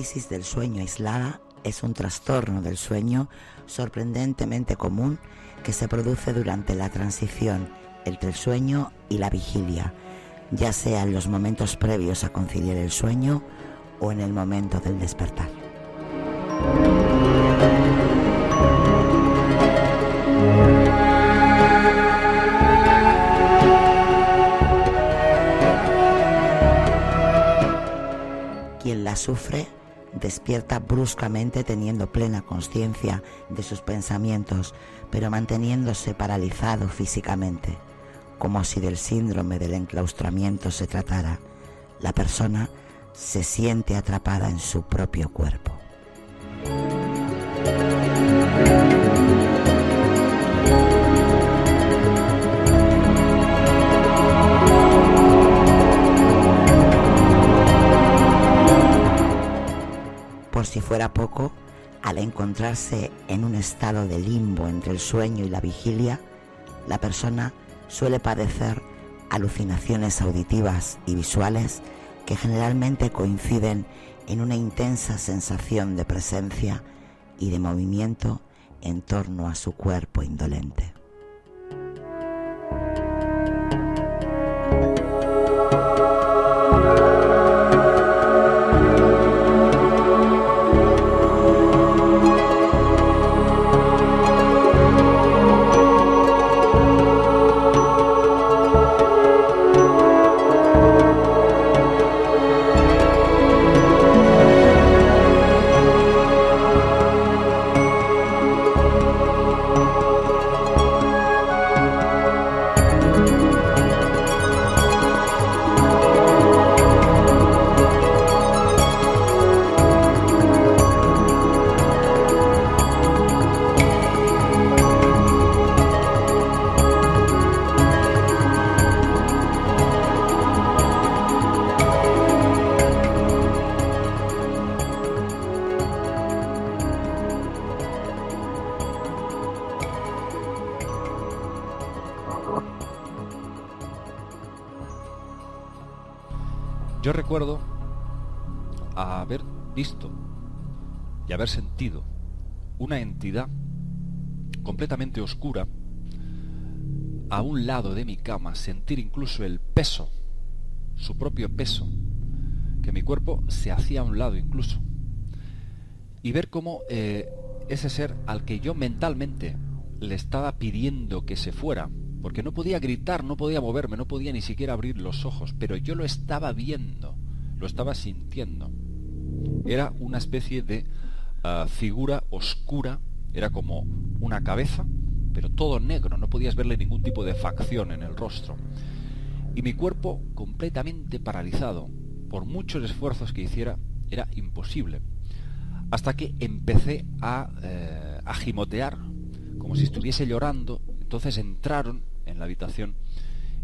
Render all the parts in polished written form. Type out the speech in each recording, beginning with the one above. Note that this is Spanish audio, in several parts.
parálisis del sueño aislada es un trastorno del sueño sorprendentemente común que se produce durante la transición entre el sueño y la vigilia, ya sea en los momentos previos a conciliar el sueño o en el momento del despertar. Quien la sufre despierta bruscamente teniendo plena conciencia de sus pensamientos, pero manteniéndose paralizado físicamente, como si del síndrome del enclaustramiento se tratara. La persona se siente atrapada en su propio cuerpo. Por si fuera poco, al encontrarse en un estado de limbo entre el sueño y la vigilia, la persona suele padecer alucinaciones auditivas y visuales que generalmente coinciden en una intensa sensación de presencia y de movimiento en torno a su cuerpo indolente. Yo recuerdo haber visto y haber sentido una entidad completamente oscura a un lado de mi cama, sentir incluso el peso, su propio peso, que mi cuerpo se hacía a un lado incluso, y ver cómo ese ser al que yo mentalmente le estaba pidiendo que se fuera, porque no podía gritar, no podía moverme, no podía ni siquiera abrir los ojos, pero yo lo estaba viendo, lo estaba sintiendo. Era una especie de figura oscura, era como una cabeza, pero todo negro, no podías verle ningún tipo de facción en el rostro. Y mi cuerpo completamente paralizado, por muchos esfuerzos que hiciera, era imposible. Hasta que empecé a gimotear, como si estuviese llorando. Entonces entraron en la habitación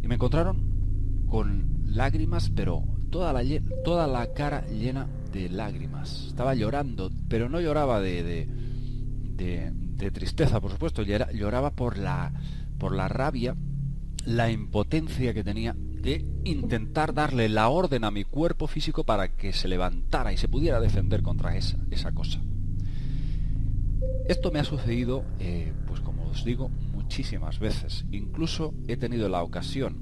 y me encontraron con lágrimas, pero toda la cara llena de lágrimas. Estaba llorando, pero no lloraba de tristeza, por supuesto. Lloraba por la rabia, la impotencia que tenía de intentar darle la orden a mi cuerpo físico para que se levantara y se pudiera defender contra esa cosa. Esto me ha sucedido, pues como os digo, muchísimas veces. Incluso he tenido la ocasión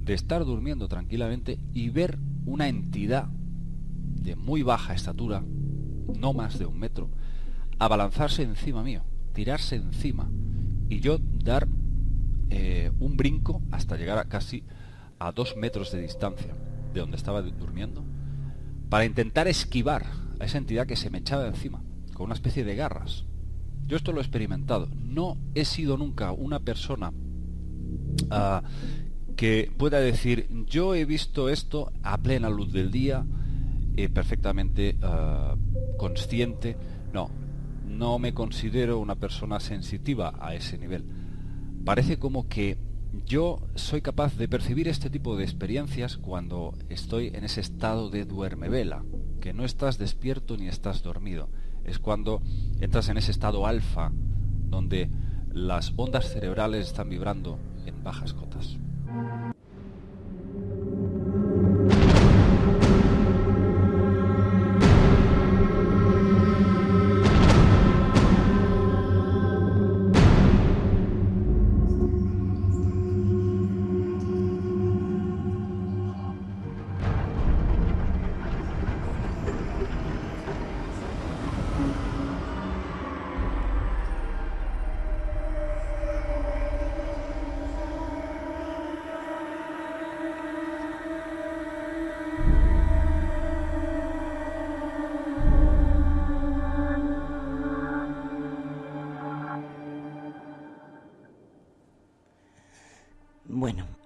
de estar durmiendo tranquilamente y ver una entidad de muy baja estatura, no más de 1 metro, abalanzarse encima mío, tirarse encima, y yo dar un brinco hasta llegar casi a 2 metros de distancia de donde estaba durmiendo, para intentar esquivar a esa entidad que se me echaba encima, con una especie de garras. Yo esto lo he experimentado. No he sido nunca una persona que pueda decir, yo he visto esto a plena luz del día, perfectamente consciente. No me considero una persona sensitiva a ese nivel. Parece como que yo soy capaz de percibir este tipo de experiencias cuando estoy en ese estado de duermevela, que no estás despierto ni estás dormido. Es cuando entras en ese estado alfa, donde las ondas cerebrales están vibrando en bajas cotas.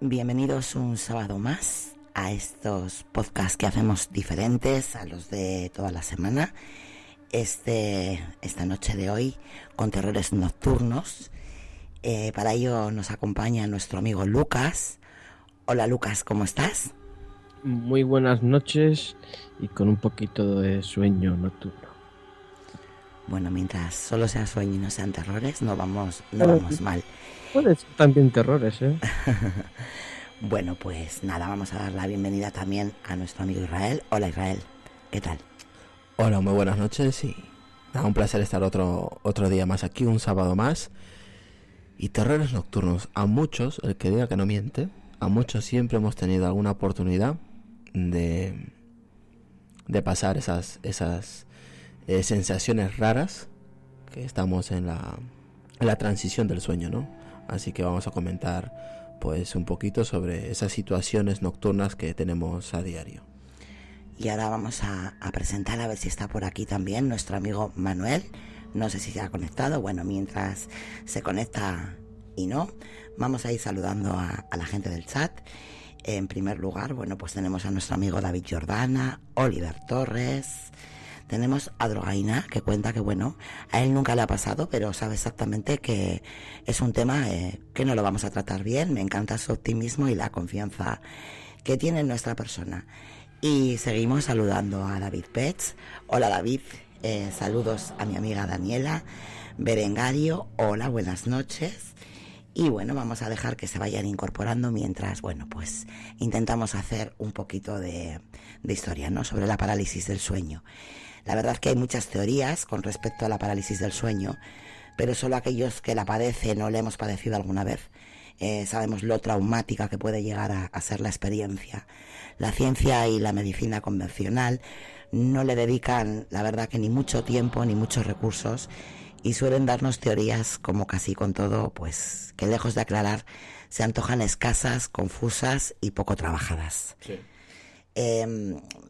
Bienvenidos un sábado más a estos podcasts que hacemos diferentes a los de toda la semana. Esta noche de hoy con terrores nocturnos. Para ello nos acompaña nuestro amigo Lucas. Hola Lucas, ¿cómo estás? Muy buenas noches y con un poquito de sueño nocturno. Bueno, mientras solo sea sueño y no sean terrores, no vamos mal. Puede ser también terrores, ¿eh? Bueno, pues nada, vamos a dar la bienvenida también a nuestro amigo Israel. Hola Israel, ¿qué tal? Hola, muy buenas noches y un placer estar otro día más aquí, un sábado más. Y terrores nocturnos, a muchos, el que diga que no miente, a muchos siempre hemos tenido alguna oportunidad de pasar esas sensaciones raras que estamos en la transición del sueño, ¿no? Así que vamos a comentar pues un poquito sobre esas situaciones nocturnas que tenemos a diario. Y ahora vamos a presentar, a ver si está por aquí también, nuestro amigo Manuel. No sé si se ha conectado. Bueno, mientras se conecta y no, vamos a ir saludando a la gente del chat. En primer lugar, bueno, pues tenemos a nuestro amigo David Jordana, Oliver Torres. Tenemos a Drogaina, que cuenta que, bueno, a él nunca le ha pasado, pero sabe exactamente que es un tema que no lo vamos a tratar bien. Me encanta su optimismo y la confianza que tiene en nuestra persona. Y seguimos saludando a David Pets. Hola David, saludos a mi amiga Daniela Berengario. Hola, buenas noches. Y bueno, vamos a dejar que se vayan incorporando mientras, bueno, pues intentamos hacer un poquito de historia, ¿no? Sobre la parálisis del sueño. La verdad es que hay muchas teorías con respecto a la parálisis del sueño, pero solo aquellos que la padecen o la hemos padecido alguna vez sabemos lo traumática que puede llegar a ser la experiencia. La ciencia y la medicina convencional no le dedican, la verdad, que ni mucho tiempo ni muchos recursos, y suelen darnos teorías, como casi con todo, pues que lejos de aclarar se antojan escasas, confusas y poco trabajadas. Sí.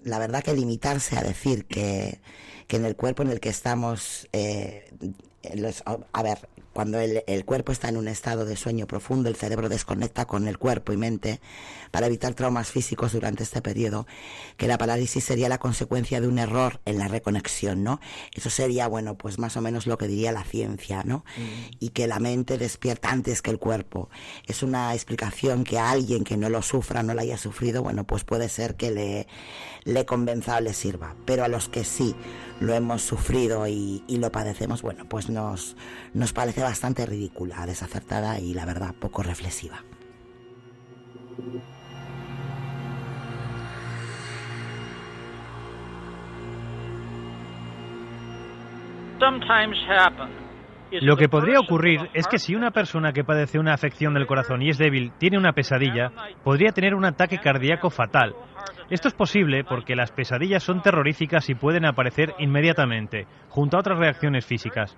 La verdad que limitarse a decir que en el cuerpo en el que estamos, cuando el cuerpo está en un estado de sueño profundo, el cerebro desconecta con el cuerpo y mente para evitar traumas físicos durante este periodo, que la parálisis sería la consecuencia de un error en la reconexión, ¿no? Eso sería, bueno, pues más o menos lo que diría la ciencia, ¿no? Y que la mente despierta antes que el cuerpo. Es una explicación que a alguien que no lo sufra, no lo haya sufrido, bueno, pues puede ser que le convenza o le sirva. Pero a los que sí lo hemos sufrido y lo padecemos, bueno, pues nos parece bastante ridícula, desacertada y la verdad poco reflexiva. Lo que podría ocurrir es que si una persona que padece una afección del corazón y es débil tiene una pesadilla, podría tener un ataque cardíaco fatal. Esto es posible porque las pesadillas son terroríficas y pueden aparecer inmediatamente, junto a otras reacciones físicas.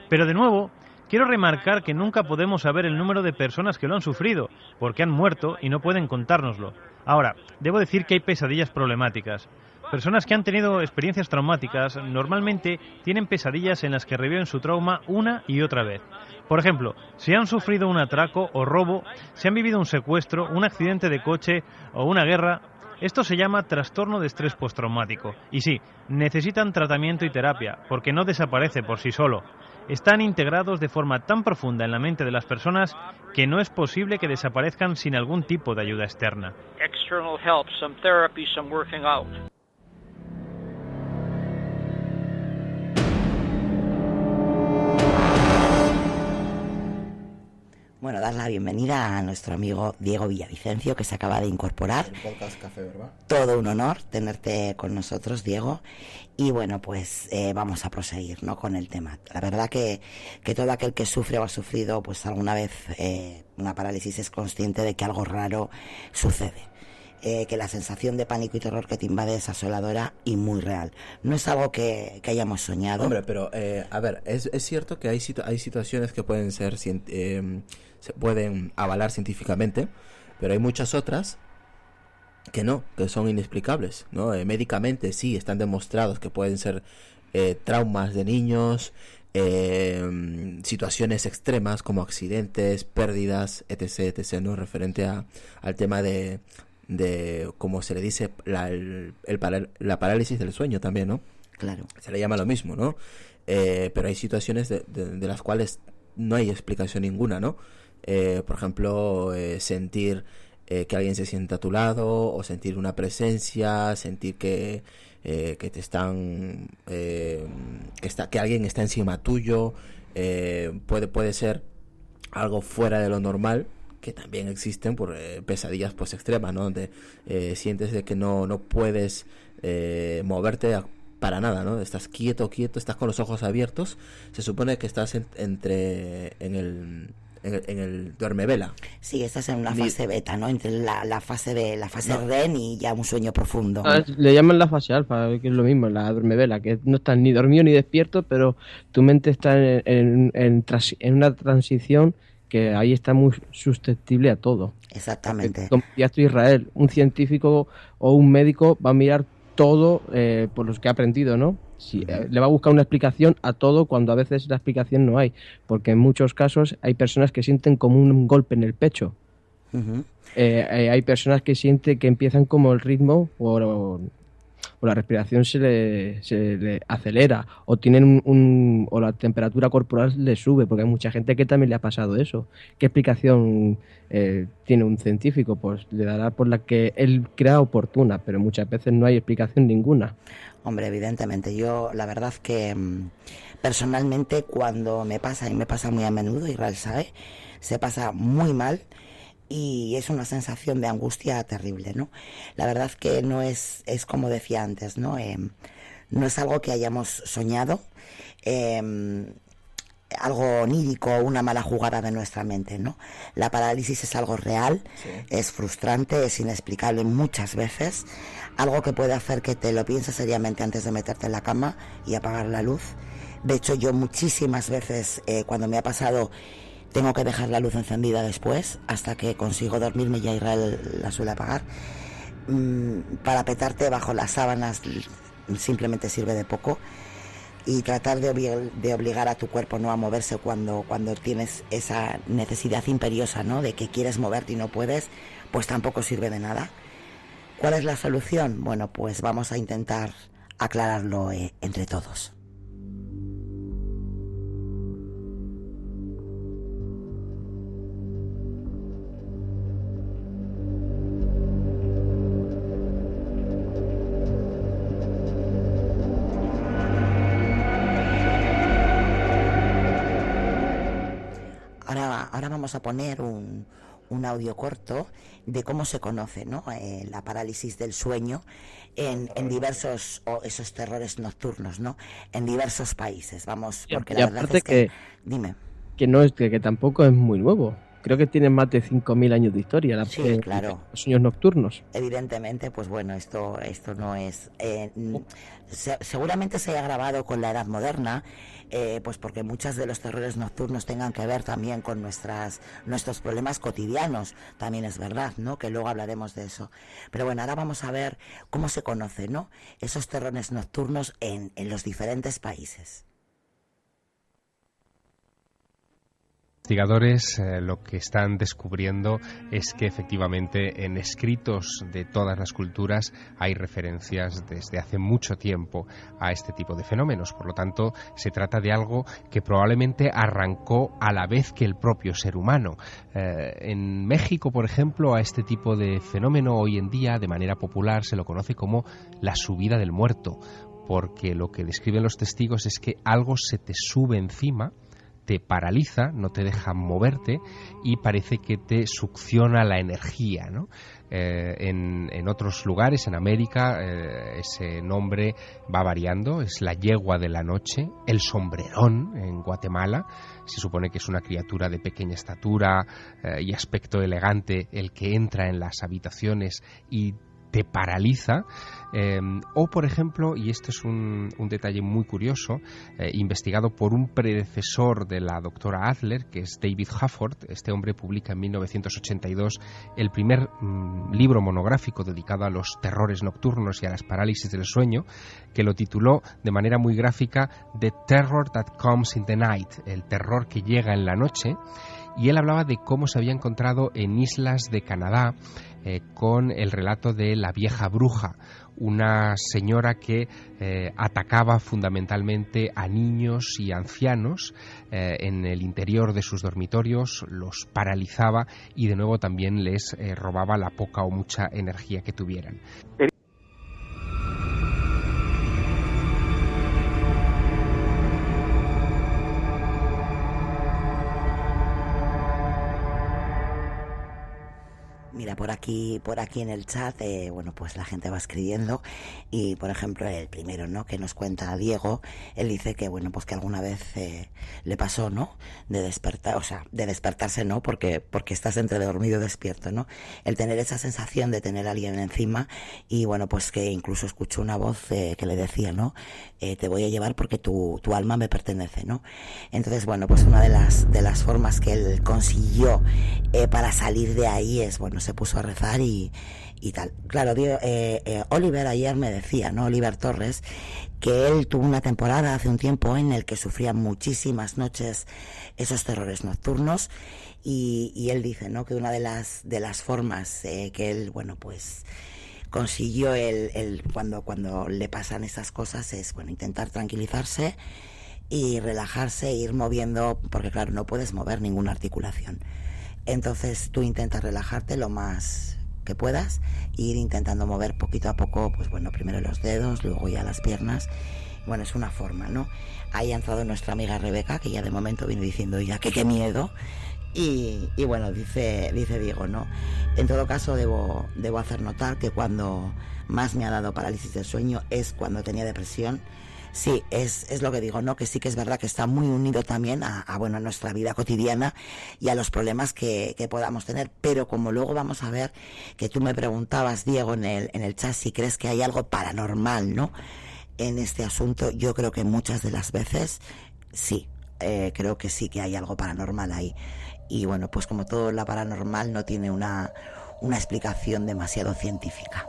Pero de nuevo, quiero remarcar que nunca podemos saber el número de personas que lo han sufrido, porque han muerto y no pueden contárnoslo. Ahora, debo decir que hay pesadillas problemáticas. Personas que han tenido experiencias traumáticas normalmente tienen pesadillas en las que reviven su trauma una y otra vez. Por ejemplo, si han sufrido un atraco o robo, si han vivido un secuestro, un accidente de coche o una guerra, esto se llama trastorno de estrés postraumático. Y sí, necesitan tratamiento y terapia, porque no desaparece por sí solo. Están integrados de forma tan profunda en la mente de las personas que no es posible que desaparezcan sin algún tipo de ayuda externa. External help, some therapy, some working out. Bueno, dar la bienvenida a nuestro amigo Diego Villavicencio, que se acaba de incorporar. El podcast Café, ¿verdad? Todo un honor tenerte con nosotros, Diego. Y bueno, pues vamos a proseguir, ¿no?, con el tema. La verdad que todo aquel que sufre o ha sufrido pues alguna vez una parálisis es consciente de que algo raro sucede. Que la sensación de pánico y terror que te invade es asoladora y muy real. No es algo que hayamos soñado. Hombre, pero a ver, es cierto que hay situaciones que pueden ser se pueden avalar científicamente, pero hay muchas otras que no, que son inexplicables, ¿no? Médicamente sí están demostrados que pueden ser traumas de niños, situaciones extremas como accidentes, pérdidas, etc., etc., ¿no? Referente al tema de como se le dice, la parálisis del sueño también, ¿no? Claro. Se le llama lo mismo, ¿no? Pero hay situaciones de las cuales no hay explicación ninguna, ¿no? Por ejemplo, sentir que alguien se sienta a tu lado, o sentir una presencia, sentir que te están que alguien está encima tuyo, puede ser algo fuera de lo normal, que también existen por pesadillas pues extremas, ¿no? Donde sientes de que no puedes moverte para nada, ¿no? Estás quieto, estás con los ojos abiertos. Se supone que estás en el duermevela. Sí, estás en una fase beta, ¿no? Entre la fase REM y ya un sueño profundo. Le llaman la fase alfa, que es lo mismo, la duermevela, que no estás ni dormido ni despierto, pero tu mente está en una transición que ahí está muy susceptible a todo. Exactamente. Como ya estoy Israel, un científico o un médico va a mirar todo por los que ha aprendido, ¿no? Sí, le va a buscar una explicación a todo cuando a veces la explicación no hay, porque en muchos casos hay personas que sienten como un golpe en el pecho. Uh-huh. Hay personas que sienten que empiezan como el ritmo o la respiración se le acelera, o tienen o la temperatura corporal le sube, porque hay mucha gente que también le ha pasado eso. ¿Qué explicación tiene un científico? Pues le dará por la que él crea oportuna, pero muchas veces no hay explicación ninguna. Hombre, evidentemente, yo la verdad que personalmente cuando me pasa, y me pasa muy a menudo, Israel sabe, se pasa muy mal y es una sensación de angustia terrible, ¿no? La verdad que no es como decía antes, ¿no? No es algo que hayamos soñado, algo onírico, una mala jugada de nuestra mente, ¿no? La parálisis es algo real, sí. Es frustrante, es inexplicable muchas veces, algo que puede hacer que te lo pienses seriamente antes de meterte en la cama y apagar la luz. De hecho, yo muchísimas veces cuando me ha pasado tengo que dejar la luz encendida después hasta que consigo dormirme, ya Israel la suele apagar. Para petarte bajo las sábanas simplemente sirve de poco, y tratar de obligar a tu cuerpo no a moverse cuando tienes esa necesidad imperiosa, ¿no? De que quieres moverte y no puedes, pues tampoco sirve de nada. ¿Cuál es la solución? Bueno, pues vamos a intentar aclararlo entre todos. Ahora vamos a poner un audio corto de cómo se conoce, ¿no? La parálisis del sueño en diversos, o esos terrores nocturnos, ¿no? En diversos países. Vamos, porque la verdad es que dime. Que no es que tampoco es muy nuevo. Creo que tiene más de 5.000 años de historia. Sí, claro. Los sueños nocturnos. Evidentemente, pues bueno, esto no es... seguramente se haya grabado con la edad moderna, pues porque muchos de los terrores nocturnos tengan que ver también con nuestros problemas cotidianos. También es verdad, ¿no? Que luego hablaremos de eso. Pero bueno, ahora vamos a ver cómo se conoce, ¿no? Esos terrores nocturnos en los diferentes países. Investigadores lo que están descubriendo es que efectivamente en escritos de todas las culturas hay referencias desde hace mucho tiempo a este tipo de fenómenos. Por lo tanto, se trata de algo que probablemente arrancó a la vez que el propio ser humano. En México, por ejemplo, a este tipo de fenómeno hoy en día, de manera popular, se lo conoce como la subida del muerto, porque lo que describen los testigos es que algo se te sube encima, te paraliza, no te deja moverte y parece que te succiona la energía, ¿no? En otros lugares, en América, ese nombre va variando, es la yegua de la noche, el sombrerón en Guatemala, se supone que es una criatura de pequeña estatura y aspecto elegante el que entra en las habitaciones y te paraliza. O, por ejemplo, y este es un detalle muy curioso, investigado por un predecesor de la doctora Adler, que es David Hafford. Este hombre publica en 1982 el primer libro monográfico dedicado a los terrores nocturnos y a las parálisis del sueño, que lo tituló de manera muy gráfica The Terror That Comes in the Night, el terror que llega en la noche. Y él hablaba de cómo se había encontrado en islas de Canadá con el relato de la vieja bruja, una señora que atacaba fundamentalmente a niños y ancianos en el interior de sus dormitorios, los paralizaba y de nuevo también les robaba la poca o mucha energía que tuvieran. Mira, por aquí en el chat, bueno, pues la gente va escribiendo y, por ejemplo, el primero, ¿no?, que nos cuenta Diego, él dice que, bueno, pues que alguna vez le pasó, ¿no?, de despertar, o sea, de despertarse, ¿no?, porque estás entre dormido y despierto, ¿no?, el tener esa sensación de tener a alguien encima y, bueno, pues que incluso escuchó una voz que le decía, ¿no?, te voy a llevar porque tu alma me pertenece, ¿no? Entonces, bueno, pues una de las formas que él consiguió para salir de ahí es, bueno, se puso a rezar y tal. Claro, Oliver ayer me decía, ¿no?, Oliver Torres, que él tuvo una temporada hace un tiempo en el que sufría muchísimas noches esos terrores nocturnos y él dice, ¿no?, que una de las formas que él, bueno, pues consiguió cuando le pasan esas cosas es, bueno, intentar tranquilizarse y relajarse, ir moviendo, porque claro, no puedes mover ninguna articulación. Entonces tú intentas relajarte lo más que puedas e ir intentando mover poquito a poco, pues bueno, primero los dedos, luego ya las piernas. Bueno, es una forma, ¿no? Ahí ha entrado nuestra amiga Rebeca, que ya de momento viene diciendo ya que qué miedo. Y bueno, dice Diego, ¿no? En todo caso debo hacer notar que cuando más me ha dado parálisis del sueño es cuando tenía depresión. Sí, es lo que digo, ¿no? Que sí que es verdad que está muy unido también a nuestra vida cotidiana y a los problemas que podamos tener. Pero como luego vamos a ver, que tú me preguntabas, Diego, en el chat, si crees que hay algo paranormal, ¿no?, en este asunto, yo creo que muchas de las veces sí, creo que sí que hay algo paranormal ahí. Y bueno, pues como todo lo paranormal no tiene una explicación demasiado científica.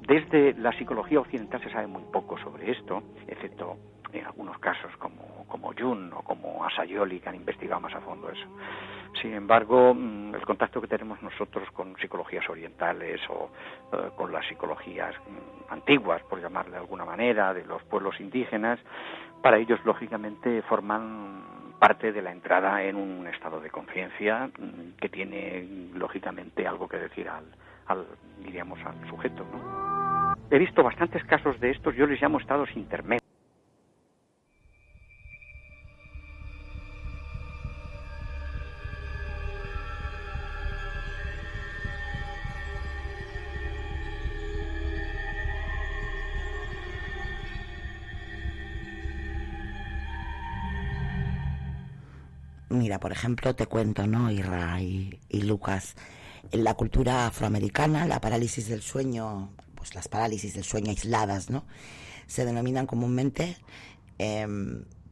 Desde la psicología occidental se sabe muy poco sobre esto, excepto en algunos casos como Jung o como Asayoli, que han investigado más a fondo eso. Sin embargo, el contacto que tenemos nosotros con psicologías orientales o con las psicologías antiguas, por llamarle de alguna manera, de los pueblos indígenas, para ellos lógicamente forman parte de la entrada en un estado de conciencia que tiene lógicamente algo que decir al sujeto, ¿no? He visto bastantes casos de estos, yo les llamo estados intermedios. Mira, por ejemplo, te cuento, ¿no?, Irra y Lucas, en la cultura afroamericana, la parálisis del sueño, pues las parálisis del sueño aisladas, ¿no?, se denominan comúnmente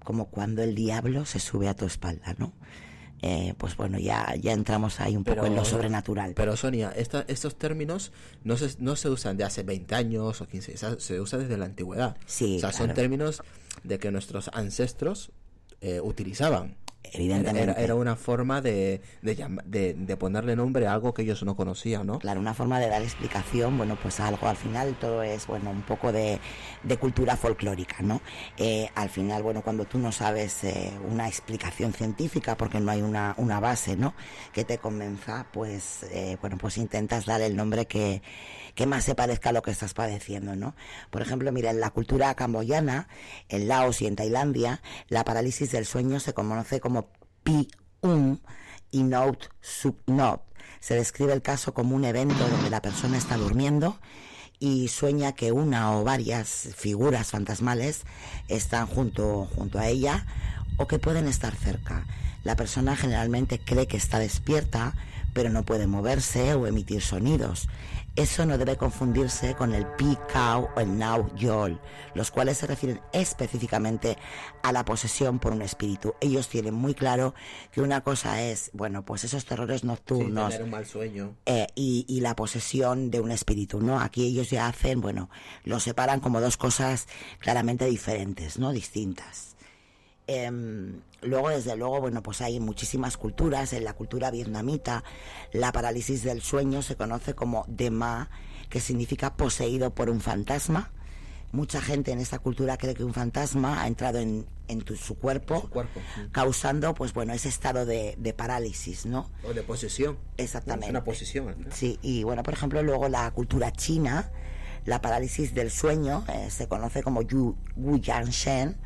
como cuando el diablo se sube a tu espalda, ¿no? Pues bueno, ya entramos ahí un poco en lo sobrenatural. Pero Sonia, estos términos no se usan de hace 20 años o 15, se usan desde la antigüedad. Sí, o sea, claro. Son términos de que nuestros ancestros utilizaban. Evidentemente. Era una forma de ponerle nombre a algo que ellos no conocían, ¿no? Claro, una forma de dar explicación, bueno, pues algo, al final todo es, bueno, un poco de cultura folclórica, ¿no? Al final, bueno, cuando tú no sabes una explicación científica, porque no hay una base, ¿no?, que te convenza, pues, bueno, pues intentas dar el nombre que más se parezca a lo que estás padeciendo, ¿no? Por ejemplo, mira, en la cultura camboyana, en Laos y en Tailandia, la parálisis del sueño se conoce como Pi-Um y Not Sub Not. Se describe el caso como un evento donde la persona está durmiendo y sueña que una o varias figuras fantasmales están junto a ella o que pueden estar cerca. La persona generalmente cree que está despierta, pero no puede moverse o emitir sonidos. Eso no debe confundirse con el Pi-Cow o el Nau-Yol, los cuales se refieren específicamente a la posesión por un espíritu. Ellos tienen muy claro que una cosa es, bueno, pues esos terrores nocturnos, sí, tener un mal sueño, y la posesión de un espíritu, ¿no? Aquí ellos ya hacen, bueno, lo separan como dos cosas claramente diferentes, ¿no? Distintas. Luego, desde luego, bueno, pues hay muchísimas culturas. En la cultura vietnamita, la parálisis del sueño se conoce como Dema, que significa poseído por un fantasma. Mucha gente en esta cultura cree que un fantasma ha entrado en su cuerpo, causando, pues bueno, ese estado de parálisis, ¿no? O de posesión. Exactamente. Es una posesión, ¿no? Sí, y bueno, por ejemplo, luego la cultura china, la parálisis del sueño se conoce como Wu Yan Shen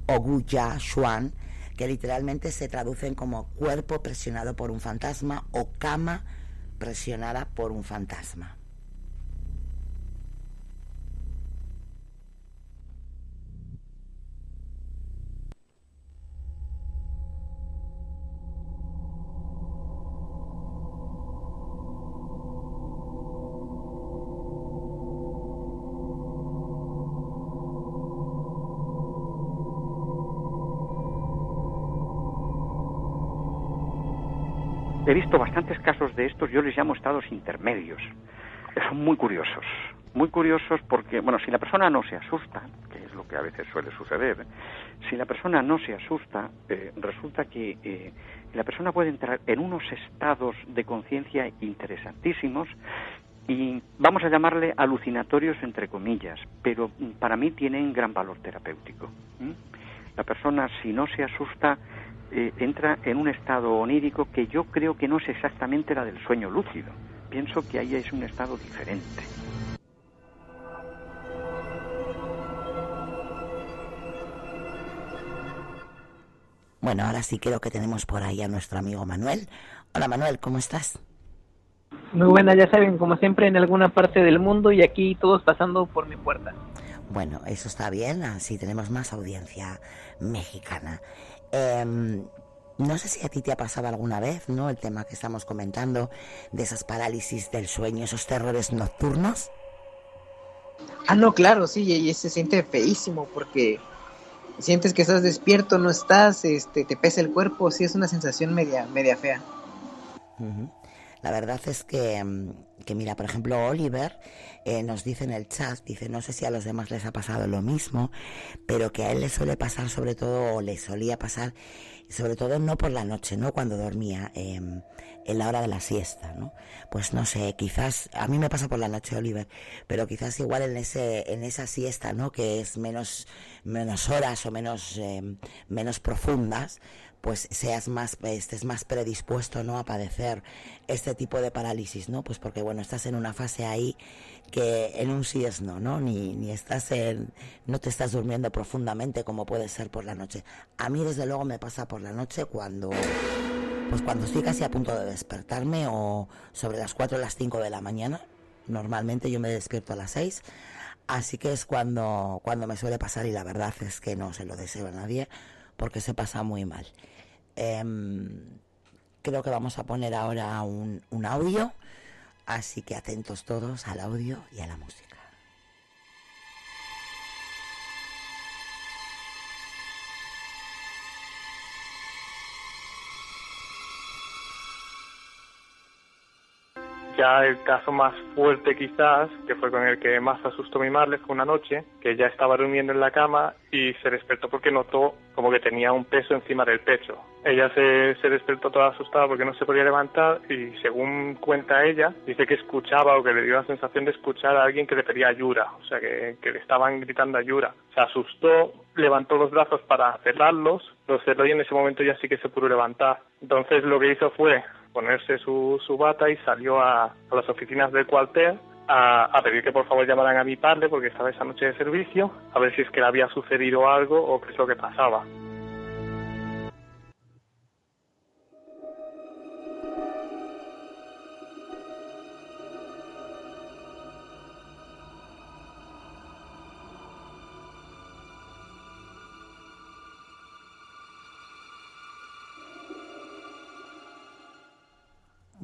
o Gu Ya Xuan, que literalmente se traducen como cuerpo presionado por un fantasma o cama presionada por un fantasma. He visto bastantes casos de estos, yo les llamo estados intermedios. Son muy curiosos porque, bueno, si la persona no se asusta, que es lo que a veces suele suceder, si la persona no se asusta, resulta que la persona puede entrar en unos estados de conciencia interesantísimos y vamos a llamarle alucinatorios entre comillas, pero para mí tienen gran valor terapéutico. La persona, si no se asusta, entra en un estado onírico que yo creo que no es exactamente la del sueño lúcido. Pienso que ahí es un estado diferente. Bueno, ahora sí creo que tenemos por ahí a nuestro amigo Manuel. Hola Manuel, ¿cómo estás? Muy buena, ya saben, como siempre en alguna parte del mundo y aquí todos pasando por mi puerta. Bueno, eso está bien, así tenemos más audiencia mexicana. No sé si a ti te ha pasado alguna vez, ¿no? El tema que estamos comentando de esas parálisis del sueño, esos terrores nocturnos. Ah, no, claro, sí, y se siente feísimo porque sientes que estás despierto, no estás, te pesa el cuerpo, sí, es una sensación media fea. Uh-huh. La verdad es que mira, por ejemplo, Oliver nos dice en el chat, dice, no sé si a los demás les ha pasado lo mismo, pero que a él le suele pasar sobre todo, o le solía pasar, sobre todo no por la noche, ¿no? Cuando dormía, en la hora de la siesta, ¿no? Pues no sé, quizás, a mí me pasa por la noche, Oliver, pero quizás igual en esa siesta, ¿no? Que es menos horas o menos profundas, pues estés más predispuesto, ¿no? A padecer este tipo de parálisis, ¿no? Pues porque, bueno, estás en una fase ahí que en un sí es no, ¿no? Ni no te estás durmiendo profundamente como puede ser por la noche. A mí, desde luego, me pasa por la noche cuando estoy casi a punto de despertarme, o sobre las 4 o las 5 de la mañana. Normalmente yo me despierto a las 6, así que es cuando me suele pasar, y la verdad es que no se lo deseo a nadie porque se pasa muy mal. Creo que vamos a poner ahora un audio, así que atentos todos al audio y a la música. Ya el caso más fuerte quizás, que fue con el que más asustó mi madre, fue una noche que ella estaba durmiendo en la cama y se despertó porque notó como que tenía un peso encima del pecho. Ella se despertó toda asustada porque no se podía levantar y, según cuenta ella, dice que escuchaba, o que le dio la sensación de escuchar a alguien que le pedía ayuda, o sea que le estaban gritando ayuda. Se asustó, levantó los brazos para cerrarlos, los cerró y en ese momento ya sí que se pudo levantar. Entonces lo que hizo fue ponerse su bata y salió a las oficinas del cuartel a pedir que por favor llamaran a mi padre porque estaba esa noche de servicio, a ver si es que le había sucedido algo o qué es lo que pasaba.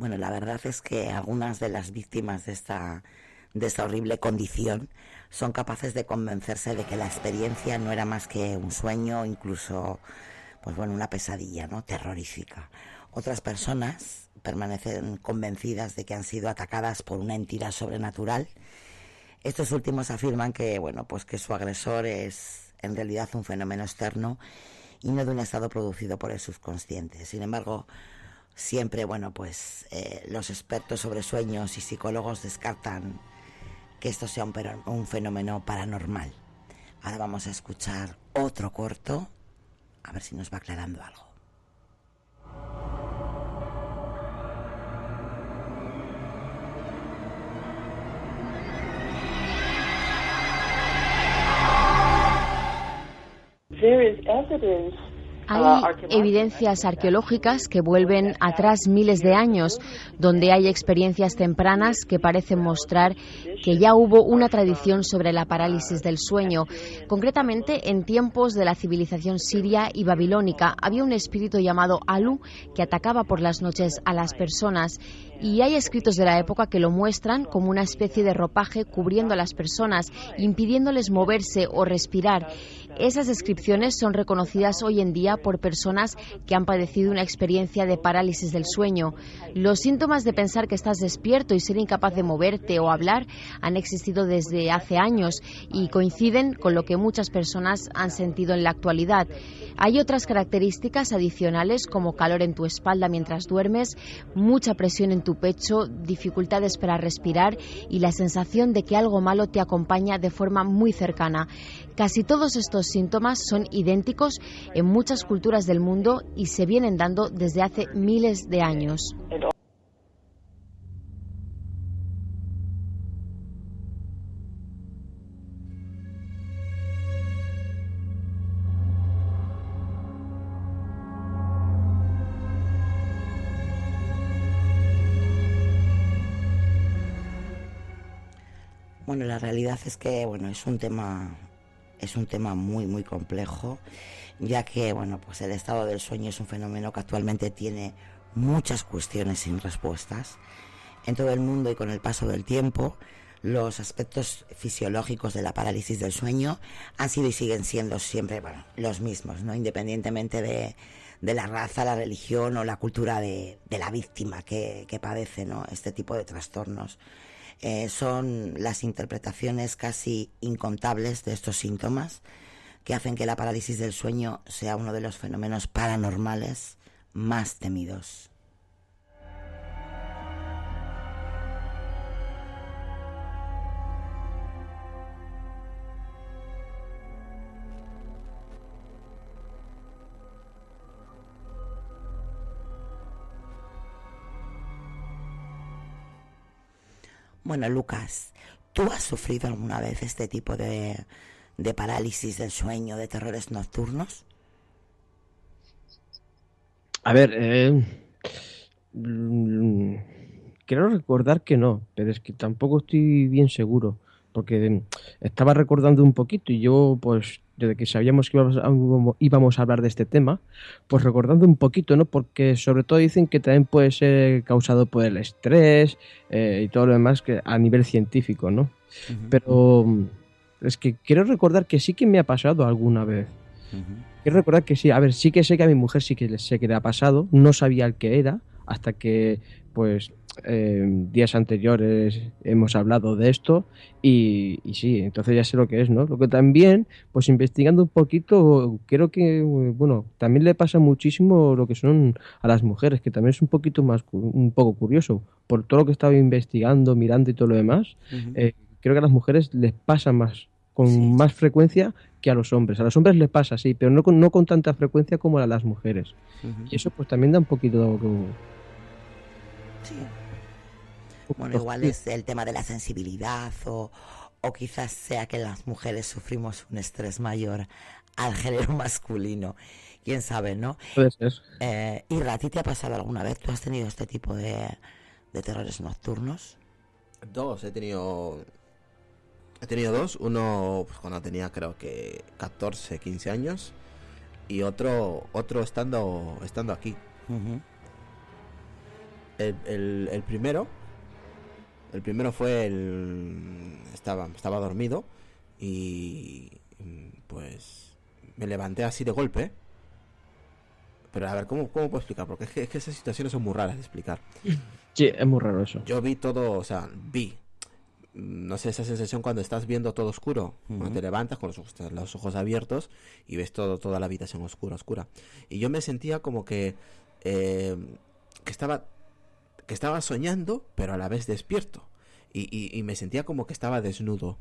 Bueno, la verdad es que algunas de las víctimas de esta horrible condición son capaces de convencerse de que la experiencia no era más que un sueño, incluso, pues bueno, una pesadilla, ¿no? Terrorífica. Otras personas permanecen convencidas de que han sido atacadas por una entidad sobrenatural. Estos últimos afirman que, bueno, pues que su agresor es en realidad un fenómeno externo y no de un estado producido por el subconsciente. Sin embargo, siempre, bueno, pues los expertos sobre sueños y psicólogos descartan que esto sea un fenómeno paranormal. Ahora vamos a escuchar otro corto, a ver si nos va aclarando algo. Hay evidencias arqueológicas que vuelven atrás miles de años, donde hay experiencias tempranas que parecen mostrar que ya hubo una tradición sobre la parálisis del sueño. Concretamente, en tiempos de la civilización siria y babilónica, había un espíritu llamado Alu que atacaba por las noches a las personas. Y hay escritos de la época que lo muestran como una especie de ropaje cubriendo a las personas, impidiéndoles moverse o respirar. Esas descripciones son reconocidas hoy en día por personas que han padecido una experiencia de parálisis del sueño. Los síntomas de pensar que estás despierto y ser incapaz de moverte o hablar han existido desde hace años y coinciden con lo que muchas personas han sentido en la actualidad. Hay otras características adicionales como calor en tu espalda mientras duermes, mucha presión en tu pecho, dificultades para respirar y la sensación de que algo malo te acompaña de forma muy cercana. Casi todos estos síntomas son idénticos en muchas culturas del mundo y se vienen dando desde hace miles de años. Bueno, la realidad es que, bueno, es un tema muy, muy complejo, ya que, bueno, pues el estado del sueño es un fenómeno que actualmente tiene muchas cuestiones sin respuestas. En todo el mundo y con el paso del tiempo, los aspectos fisiológicos de la parálisis del sueño han sido y siguen siendo siempre, bueno, los mismos, ¿no? Independientemente de la raza, la religión o la cultura de la víctima que padece, ¿no?, este tipo de trastornos. Son las interpretaciones casi incontables de estos síntomas que hacen que la parálisis del sueño sea uno de los fenómenos paranormales más temidos. Bueno, Lucas, ¿tú has sufrido alguna vez este tipo de parálisis del sueño, de terrores nocturnos? A ver, quiero recordar que no, pero es que tampoco estoy bien seguro, porque estaba recordando un poquito y yo, pues, desde que sabíamos que íbamos a hablar de este tema, pues recordando un poquito, ¿no? Porque sobre todo dicen que también puede ser causado por el estrés y todo lo demás que a nivel científico, ¿no? Uh-huh. Pero es que quiero recordar que sí que me ha pasado alguna vez. Uh-huh. Quiero recordar que sí, a ver, sí que sé que a mi mujer sí que sé que le ha pasado, no sabía el que era, hasta que, pues, días anteriores hemos hablado de esto y sí, entonces ya sé lo que es, ¿no? Lo que también, pues investigando un poquito, creo que, bueno, también le pasa muchísimo lo que son a las mujeres, que también es un poco curioso, por todo lo que he estado investigando, mirando y todo lo demás. Uh-huh. Creo que a las mujeres les pasa más, con más frecuencia que a los hombres. A los hombres les pasa, sí, pero no con tanta frecuencia como a las mujeres. Uh-huh. Y eso pues también da un poquito... Sí. Bueno, igual es el tema de la sensibilidad o quizás sea que las mujeres sufrimos un estrés mayor al género masculino. Quién sabe, ¿no? Puede ser. Irra, ¿a ti te ha pasado alguna vez? ¿Tú has tenido este tipo de terrores nocturnos? Dos, he tenido dos. Uno pues, cuando tenía creo que 14, 15 años y otro estando aquí. Uh-huh. el primero fue estaba dormido y pues me levanté así de golpe. Pero a ver, ¿cómo puedo explicar? Porque es que esas situaciones son muy raras de explicar. Sí, es muy raro eso. Yo vi todo, o sea, no sé, esa sensación cuando estás viendo todo oscuro, cuando te levantas con los ojos abiertos y ves toda la habitación oscura. Y yo me sentía como que estaba soñando, pero a la vez despierto. Y me sentía como que estaba desnudo.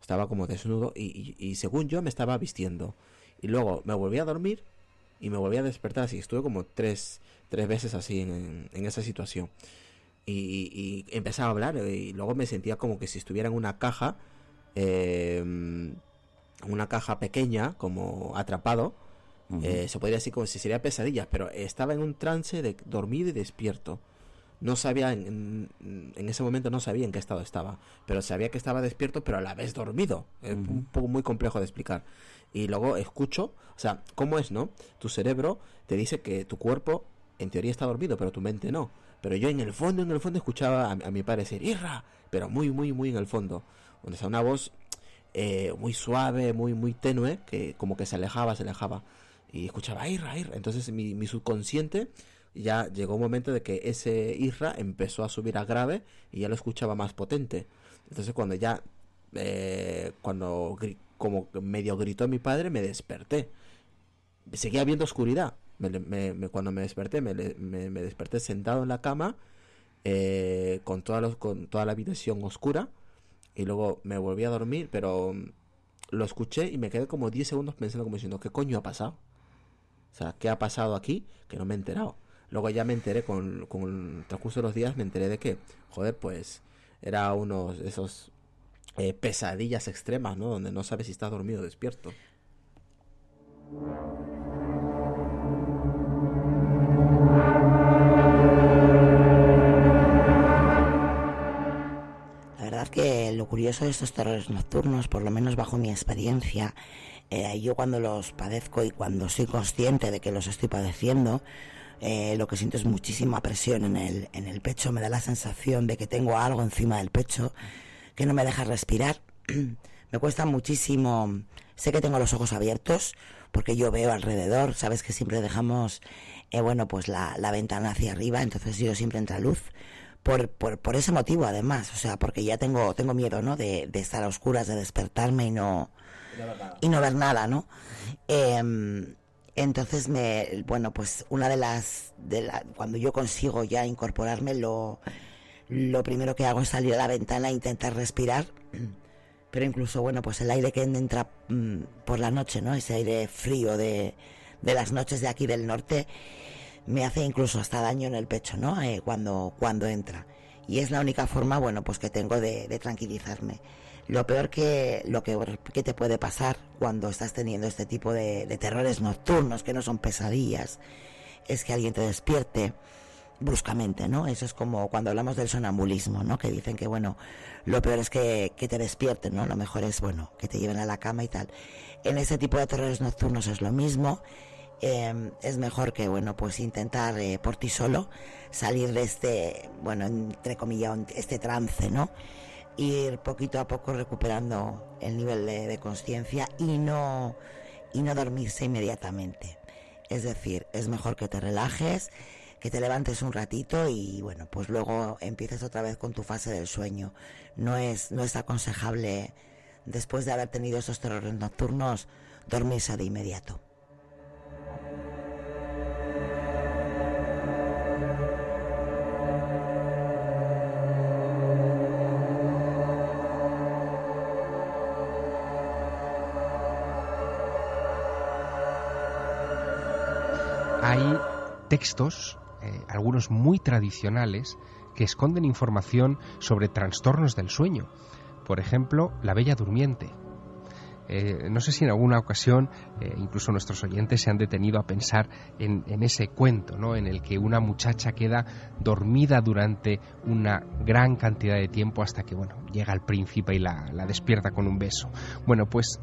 Estaba como desnudo y según yo me estaba vistiendo. Y luego me volví a dormir y me volví a despertar así. Estuve como tres veces así en esa situación. Y empecé a hablar y luego me sentía como que si estuviera en una caja pequeña, como atrapado. Se podría decir como si sería pesadilla, pero estaba en un trance de dormido y despierto. No sabía, en ese momento no sabía en qué estado estaba, pero sabía que estaba despierto, pero a la vez dormido. Es un poco muy complejo de explicar. Y luego escucho, o sea, ¿cómo es, no? Tu cerebro te dice que tu cuerpo en teoría está dormido, pero tu mente no. Pero yo en el fondo escuchaba a mi padre decir ¡Irra! Pero muy, muy, muy en el fondo. Donde está una voz muy suave, muy, muy tenue, que como que se alejaba. Y escuchaba ¡Irra! Entonces mi subconsciente ya llegó un momento de que ese Irra empezó a subir a grave y ya lo escuchaba más potente. Entonces cuando ya como medio gritó mi padre, me desperté. Seguía viendo oscuridad. Cuando me desperté, me desperté sentado en la cama con toda la habitación oscura, y luego me volví a dormir, pero lo escuché y me quedé como 10 segundos pensando, como diciendo, ¿qué coño ha pasado? O sea, ¿qué ha pasado aquí? Que no me he enterado. Luego ya me enteré con el transcurso de los días, me enteré de que, joder, pues era uno de esos pesadillas extremas, ¿no? Donde no sabes si estás dormido o despierto. La verdad que lo curioso de estos terrores nocturnos, por lo menos bajo mi experiencia, yo cuando los padezco y cuando soy consciente de que los estoy padeciendo, lo que siento es muchísima presión en el pecho. Me da la sensación de que tengo algo encima del pecho que no me deja respirar. Me cuesta muchísimo. Sé que tengo los ojos abiertos porque yo veo alrededor. Sabes que siempre dejamos pues la ventana hacia arriba, entonces yo siempre entra luz. Por ese motivo, además, o sea, porque ya tengo miedo, ¿no? De estar a oscuras, de despertarme y no ver nada, ¿no? Entonces pues una cuando yo consigo ya incorporarme, lo primero que hago es salir a la ventana e intentar respirar. Pero incluso, pues el aire que entra por la noche, ¿no? Ese aire frío de las noches de aquí del norte me hace incluso hasta daño en el pecho, ¿no? Cuando entra. Y es la única forma, pues que tengo de tranquilizarme. Lo peor que te puede pasar cuando estás teniendo este tipo de terrores nocturnos, que no son pesadillas, es que alguien te despierte bruscamente, ¿no? Eso es como cuando hablamos del sonambulismo, ¿no? Que dicen que, lo peor es que te despierten, ¿no? Lo mejor es, que te lleven a la cama y tal. En ese tipo de terrores nocturnos es lo mismo. Es mejor que, pues intentar por ti solo salir de este, entre comillas, este trance, ¿no? Ir poquito a poco recuperando el nivel de conciencia y no dormirse inmediatamente. Es decir, es mejor que te relajes, que te levantes un ratito y pues luego empieces otra vez con tu fase del sueño. No es aconsejable, después de haber tenido esos terrores nocturnos, dormirse de inmediato. Hay textos, algunos muy tradicionales, que esconden información sobre trastornos del sueño. Por ejemplo, La Bella Durmiente. No sé si en alguna ocasión incluso nuestros oyentes se han detenido a pensar en ese cuento, ¿no? En el que una muchacha queda dormida durante una gran cantidad de tiempo hasta que llega el príncipe y la despierta con un beso. Pues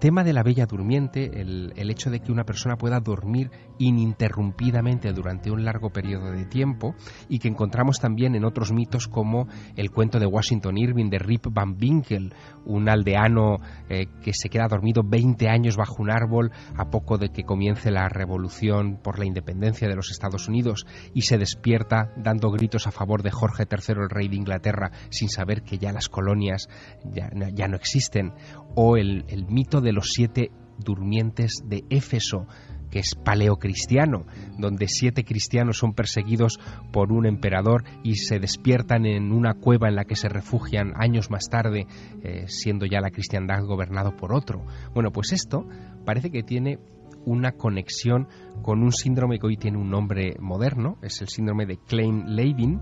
tema de la Bella Durmiente, el hecho de que una persona pueda dormir ininterrumpidamente durante un largo periodo de tiempo, y que encontramos también en otros mitos como el cuento de Washington Irving de Rip Van Winkle, un aldeano que se queda dormido 20 años bajo un árbol a poco de que comience la revolución por la independencia de los Estados Unidos y se despierta dando gritos a favor de Jorge III, el rey de Inglaterra, sin saber que ya las colonias ya no existen. O el mito de los 7 durmientes de Éfeso, que es paleocristiano, donde 7 cristianos son perseguidos por un emperador y se despiertan en una cueva en la que se refugian años más tarde, siendo ya la cristiandad gobernado por otro. Bueno, pues esto parece que tiene una conexión con un síndrome que hoy tiene un nombre moderno, es el síndrome de Klein-Levin,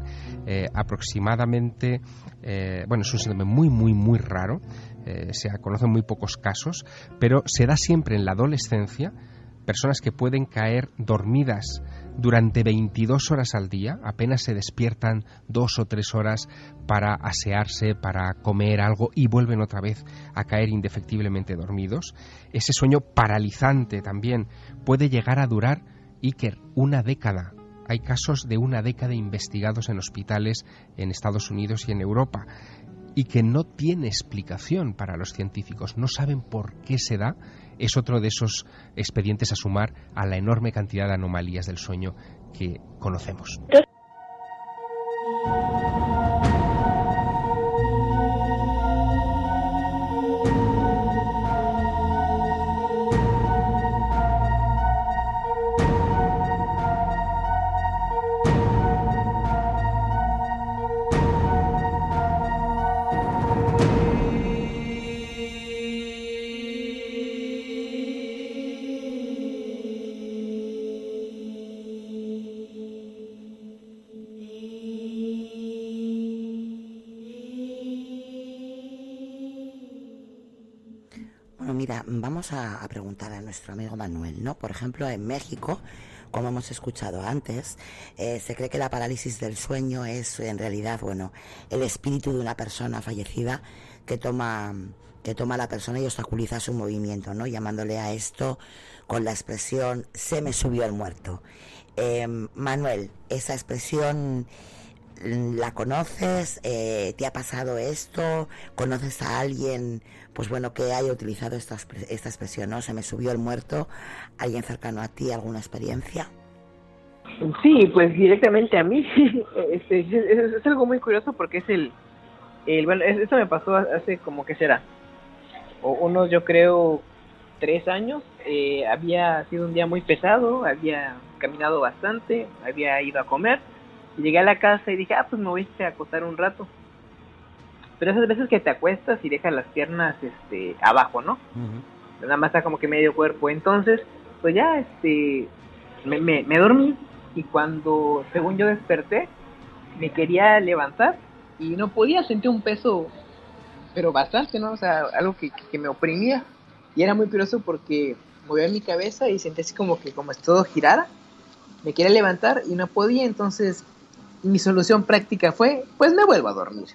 aproximadamente, es un síndrome muy raro, se conocen muy pocos casos, pero se da siempre en la adolescencia. Personas que pueden caer dormidas durante 22 horas al día, apenas se despiertan 2 o 3 horas para asearse, para comer algo y vuelven otra vez a caer indefectiblemente dormidos. Ese sueño paralizante también puede llegar a durar, Iker, 1 década. Hay casos de 1 década investigados en hospitales en Estados Unidos y en Europa, y que no tiene explicación para los científicos, no saben por qué se da. Es otro de esos expedientes a sumar a la enorme cantidad de anomalías del sueño que conocemos. Mira, vamos a preguntar a nuestro amigo Manuel, ¿no? Por ejemplo, en México, como hemos escuchado antes, se cree que la parálisis del sueño es en realidad, el espíritu de una persona fallecida que toma la persona y obstaculiza su movimiento, ¿no? Llamándole a esto con la expresión "se me subió el muerto". Manuel, esa expresión, ¿la conoces? ¿Te ha pasado esto? ¿Conoces a alguien, que haya utilizado esta expresión, ¿no? Se me subió el muerto. ¿Alguien cercano a ti, alguna experiencia? Sí, pues directamente a mí. Es algo muy curioso porque es esto me pasó hace como que será, unos, yo creo, 3 años. Había sido un día muy pesado, había caminado bastante, había ido a comer. Llegué a la casa y dije, pues me voy a acostar un rato. Pero esas veces que te acuestas y dejas las piernas abajo, ¿no? Uh-huh. Nada más está como que medio cuerpo. Entonces, pues ya me dormí, y cuando, según yo, desperté, me quería levantar y no podía, sentí un peso, pero bastante, ¿no? O sea, algo que me oprimía. Y era muy curioso porque movía mi cabeza y sentí así como si todo girara. Me quería levantar y no podía. Entonces mi solución práctica fue, pues me vuelvo a dormir.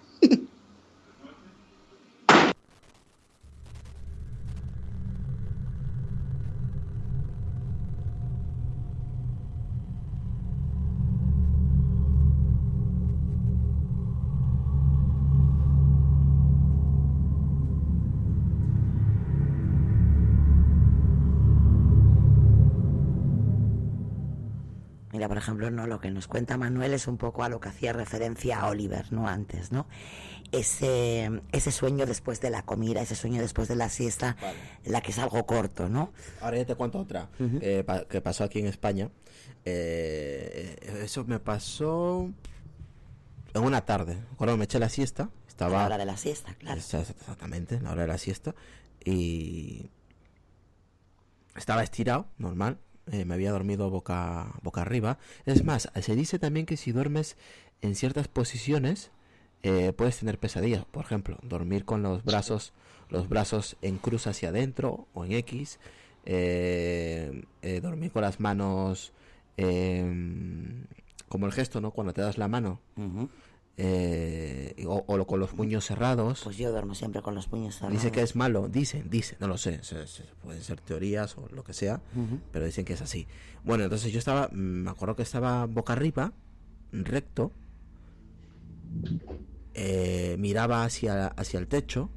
Mira, por ejemplo, ¿no? Lo que nos cuenta Manuel es un poco a lo que hacía referencia a Oliver, ¿no? Antes, ¿no? Ese sueño después de la comida, ese sueño después de la siesta, vale, la que es algo corto, ¿no? Ahora ya te cuento otra, uh-huh, que pasó aquí en España. Eso me pasó en una tarde. Cuando me eché la siesta, estaba... A la hora de la siesta, claro. Exactamente, la hora de la siesta. Y estaba estirado, normal. Me había dormido boca arriba. Es más, se dice también que si duermes en ciertas posiciones puedes tener pesadillas. Por ejemplo, dormir con los brazos en cruz hacia adentro o en X, dormir con las manos como el gesto, ¿no? Cuando te das la mano, uh-huh, o con los puños cerrados. Pues yo duermo siempre con los puños cerrados. Dice que es malo, dicen, no lo sé, pueden ser teorías o lo que sea, pero dicen que es así. Bueno, entonces yo me acuerdo que estaba boca arriba, recto, miraba hacia el techo,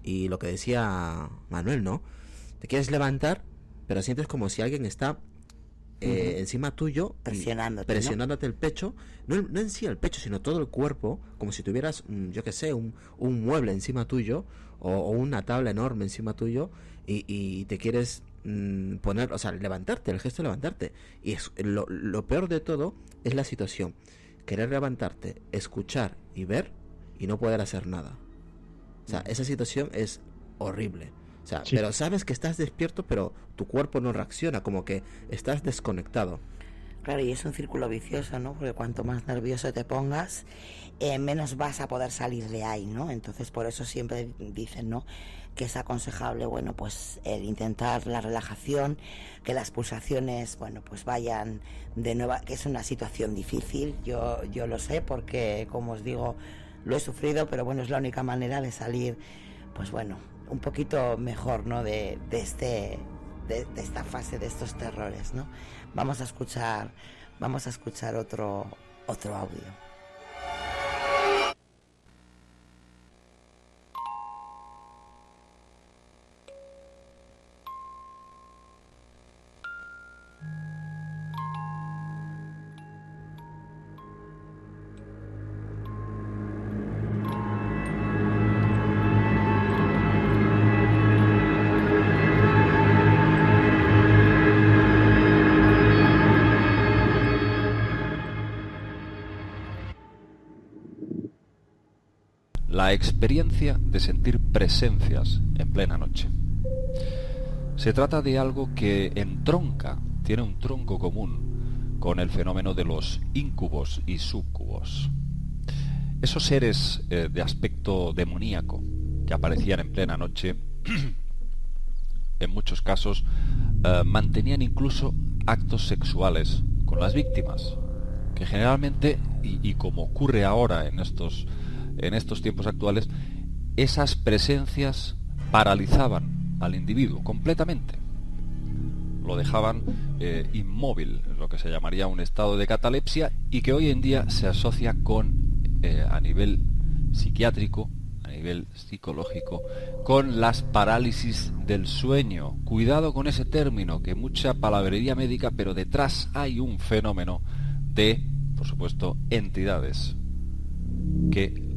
y lo que decía Manuel, ¿no? Te quieres levantar, pero sientes como si alguien está encima tuyo, presionándote el pecho, no en sí el pecho, sino todo el cuerpo, como si tuvieras, yo que sé, un mueble encima tuyo, o una tabla enorme encima tuyo, y te quieres poner, o sea, levantarte, el gesto de levantarte. Y lo peor de todo es la situación, querer levantarte, escuchar y ver, y no poder hacer nada. O sea, esa situación es horrible. O sea, sí. Pero sabes que estás despierto, pero tu cuerpo no reacciona, como que estás desconectado. Claro, y es un círculo vicioso, ¿no? Porque cuanto más nervioso te pongas, menos vas a poder salir de ahí, ¿no? Entonces, por eso siempre dicen, ¿no?, que es aconsejable, bueno, pues el intentar la relajación, que las pulsaciones, bueno, pues vayan de nuevo, que es una situación difícil, yo lo sé porque, como os digo, lo he sufrido, pero bueno, es la única manera de salir, pues bueno, un poquito mejor, ¿no?, de esta fase, de estos terrores, ¿no? Vamos a escuchar otro audio. La experiencia de sentir presencias en plena noche. Se trata de algo que tiene un tronco común con el fenómeno de los íncubos y súcubos. Esos seres de aspecto demoníaco que aparecían en plena noche, en muchos casos, mantenían incluso actos sexuales con las víctimas, que generalmente, y como ocurre ahora en estos tiempos actuales, esas presencias paralizaban al individuo completamente. Lo dejaban inmóvil, lo que se llamaría un estado de catalepsia, y que hoy en día se asocia a nivel psiquiátrico, a nivel psicológico, con las parálisis del sueño. Cuidado con ese término, que mucha palabrería médica, pero detrás hay un fenómeno de, por supuesto, entidades que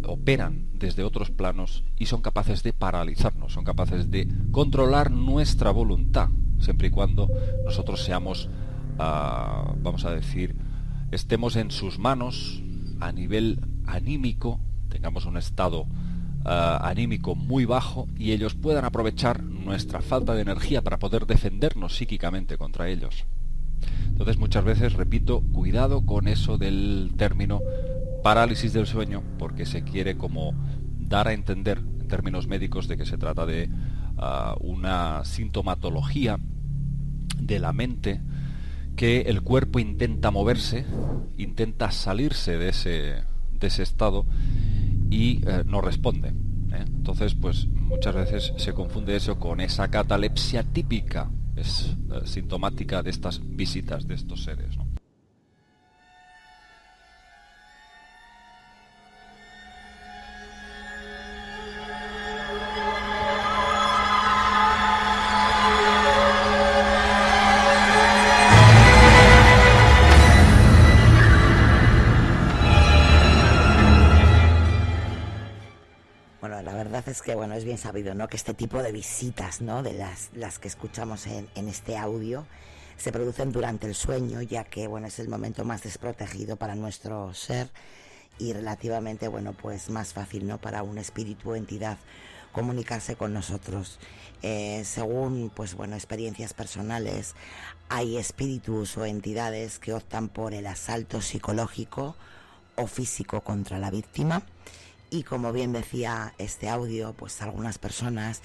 operan desde otros planos y son capaces de paralizarnos, son capaces de controlar nuestra voluntad, siempre y cuando nosotros seamos, vamos a decir, estemos en sus manos a nivel anímico, tengamos un estado anímico muy bajo, y ellos puedan aprovechar nuestra falta de energía para poder defendernos psíquicamente contra ellos. Entonces, muchas veces, repito, cuidado con eso del término parálisis del sueño, porque se quiere como dar a entender en términos médicos de que se trata de una sintomatología de la mente, que el cuerpo intenta moverse, intenta salirse de ese estado y no responde. Entonces, pues muchas veces se confunde eso con esa catalepsia típica, es sintomática de estas visitas de estos seres, ¿no? Es que, bueno, es bien sabido, ¿no?, que este tipo de visitas, ¿no?, de las que escuchamos en este audio, se producen durante el sueño, ya que, bueno, es el momento más desprotegido para nuestro ser y relativamente, bueno, pues más fácil, ¿no?, para un espíritu o entidad comunicarse con nosotros. Según, pues bueno, experiencias personales, hay espíritus o entidades que optan por el asalto psicológico o físico contra la víctima. Y como bien decía este audio, pues algunas personas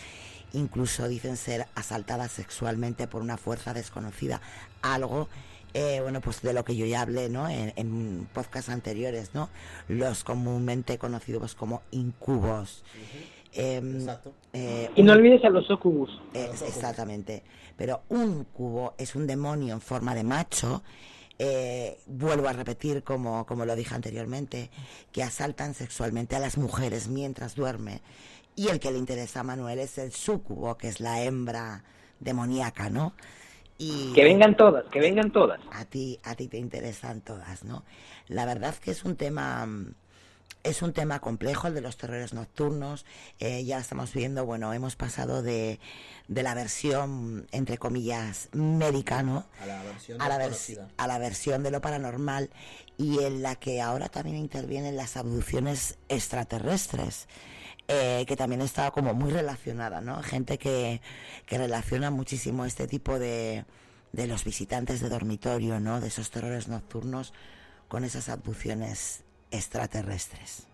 incluso dicen ser asaltadas sexualmente por una fuerza desconocida, algo bueno, pues de lo que yo ya hablé, ¿no? En podcasts anteriores, ¿no? Los comúnmente conocidos como incubos. Exacto. Y no olvides a los sucubus. Exactamente. Pero un incubo es un demonio en forma de macho. Vuelvo a repetir, como lo dije anteriormente, que asaltan sexualmente a las mujeres mientras duerme. Y el que le interesa a Manuel es el súcubo, que es la hembra demoníaca, ¿no? Y que vengan todas. A ti te interesan todas, ¿no? La verdad que es un tema complejo, el de los terrores nocturnos. Ya estamos viendo, bueno, hemos pasado de la versión, entre comillas, médica, ¿no? A la versión de lo paranormal, y en la que ahora también intervienen las abducciones extraterrestres, que también está como muy relacionada, ¿no? Gente que relaciona muchísimo este tipo de los visitantes de dormitorio, ¿no? De esos terrores nocturnos con esas abducciones extraterrestres.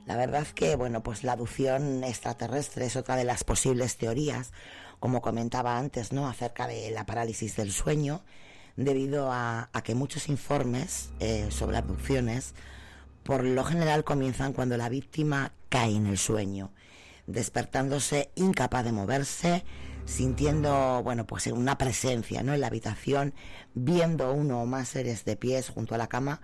La verdad que, bueno, pues la abducción extraterrestre es otra de las posibles teorías, como comentaba antes, ¿no? Acerca de la parálisis del sueño, debido a que muchos informes sobre abducciones, por lo general comienzan cuando la víctima cae en el sueño, despertándose incapaz de moverse, sintiendo, bueno, pues una presencia, ¿no? En la habitación, viendo uno o más seres de pies junto a la cama,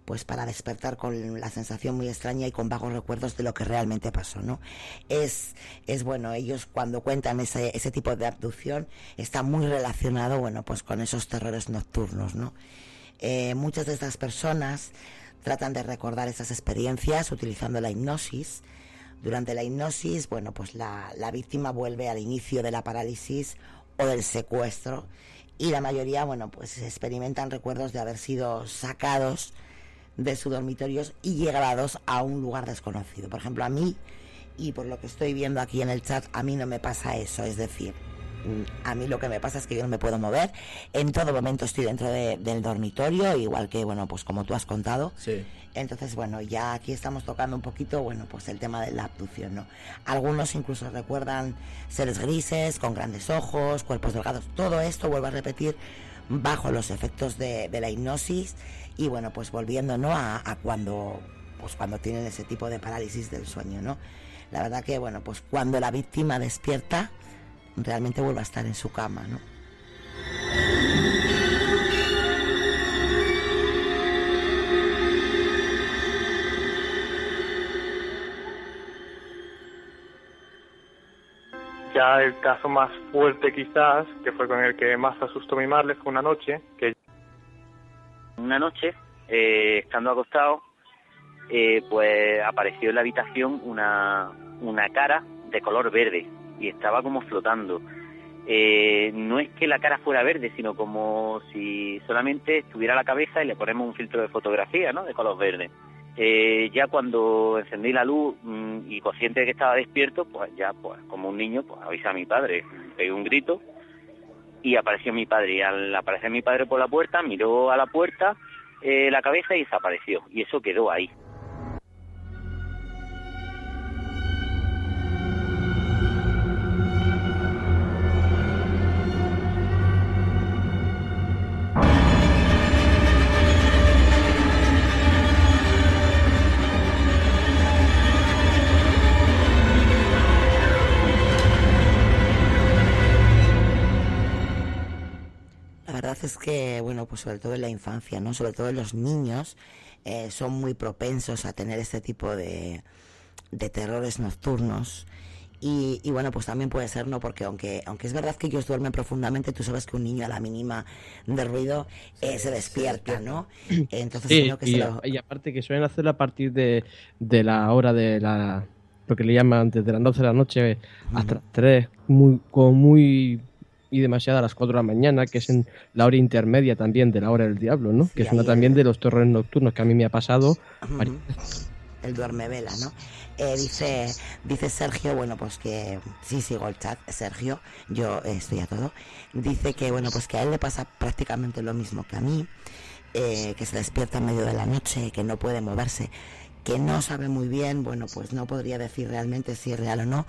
pues para despertar con la sensación muy extraña y con vagos recuerdos de lo que realmente pasó, ¿no? Es bueno, ellos cuando cuentan ese tipo de abducción está muy relacionado, bueno, pues con esos terrores nocturnos, ¿no? Muchas de estas personas tratan de recordar esas experiencias utilizando la hipnosis. Durante la hipnosis, bueno, pues la víctima vuelve al inicio de la parálisis o del secuestro, y la mayoría, bueno, pues experimentan recuerdos de haber sido sacados de sus dormitorios y llevados a un lugar desconocido. Por ejemplo, a mí, y por lo que estoy viendo aquí en el chat, a mí no me pasa eso. Es decir, a mí lo que me pasa es que yo no me puedo mover. En todo momento estoy dentro del dormitorio, igual que, bueno, pues como tú has contado. Sí. Entonces, bueno, ya aquí estamos tocando un poquito, bueno, pues el tema de la abducción, ¿no? Algunos incluso recuerdan seres grises, con grandes ojos, cuerpos delgados. Todo esto, vuelvo a repetir, bajo los efectos de la hipnosis. Y bueno, pues volviendo, ¿no? a cuando tienen ese tipo de parálisis del sueño, ¿no? La verdad que, bueno, pues cuando la víctima despierta, realmente vuelve a estar en su cama, ¿no? Ya el caso más fuerte quizás, que fue con el que más asustó mi madre, fue una noche que... Una noche, estando acostado, pues apareció en la habitación una cara de color verde y estaba como flotando. No es que la cara fuera verde, sino como si solamente estuviera la cabeza y le ponemos un filtro de fotografía, ¿no? De color verde. Ya cuando encendí la luz y consciente de que estaba despierto, pues ya, pues como un niño, pues avisé a mi padre, pegué un grito y apareció mi padre. Y al aparecer mi padre por la puerta, miró a la puerta la cabeza y desapareció. Y eso quedó ahí. La verdad es que, bueno, pues sobre todo en la infancia, ¿no? Sobre todo en los niños, son muy propensos a tener este tipo de terrores nocturnos. Y bueno, pues también puede ser, ¿no? Porque aunque es verdad que ellos duermen profundamente, tú sabes que un niño a la mínima de ruido se despierta, ¿no? Entonces, sí, que y aparte que suelen hacerlo a partir de la hora de lo que le llaman desde las 12 de la noche hasta las 3, muy y demasiado a las 4 de la mañana, que es en la hora intermedia también de la hora del diablo, ¿no? Sí, que es una también de los terrores nocturnos que a mí me ha pasado. el duermevela, ¿no? Dice Sergio, bueno, pues que sí sigo el chat, Sergio, yo estoy a todo. Dice que, bueno, pues que a él le pasa prácticamente lo mismo que a mí, que se despierta en medio de la noche, que no puede moverse, que no sabe muy bien, bueno, pues no podría decir realmente si es real o no,